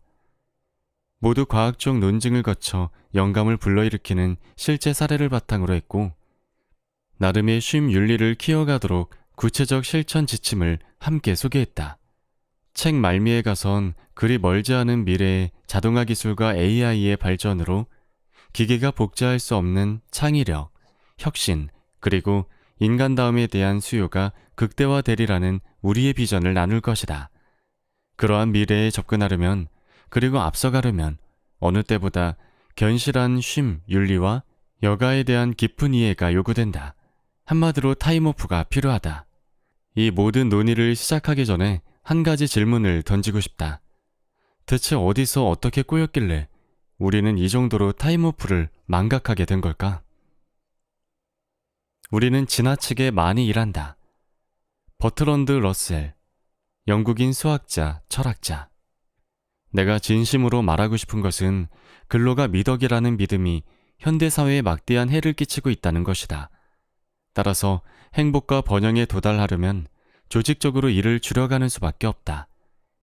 모두 과학적 논증을 거쳐 영감을 불러일으키는 실제 사례를 바탕으로 했고 나름의 쉼 윤리를 키워가도록 구체적 실천 지침을 함께 소개했다. 책 말미에 가선 그리 멀지 않은 미래의 자동화 기술과 AI의 발전으로 기계가 복제할 수 없는 창의력, 혁신, 그리고 인간다움에 대한 수요가 극대화되리라는 우리의 비전을 나눌 것이다. 그러한 미래에 접근하려면 그리고 앞서가려면 어느 때보다 견실한 쉼, 윤리와 여가에 대한 깊은 이해가 요구된다. 한마디로 타임오프가 필요하다. 이 모든 논의를 시작하기 전에 한 가지 질문을 던지고 싶다. 대체 어디서 어떻게 꼬였길래 우리는 이 정도로 타임오프를 망각하게 된 걸까? 우리는 지나치게 많이 일한다. 버트런드 러셀, 영국인 수학자, 철학자. 내가 진심으로 말하고 싶은 것은 근로가 미덕이라는 믿음이 현대사회에 막대한 해를 끼치고 있다는 것이다. 따라서 행복과 번영에 도달하려면 조직적으로 일을 줄여가는 수밖에 없다.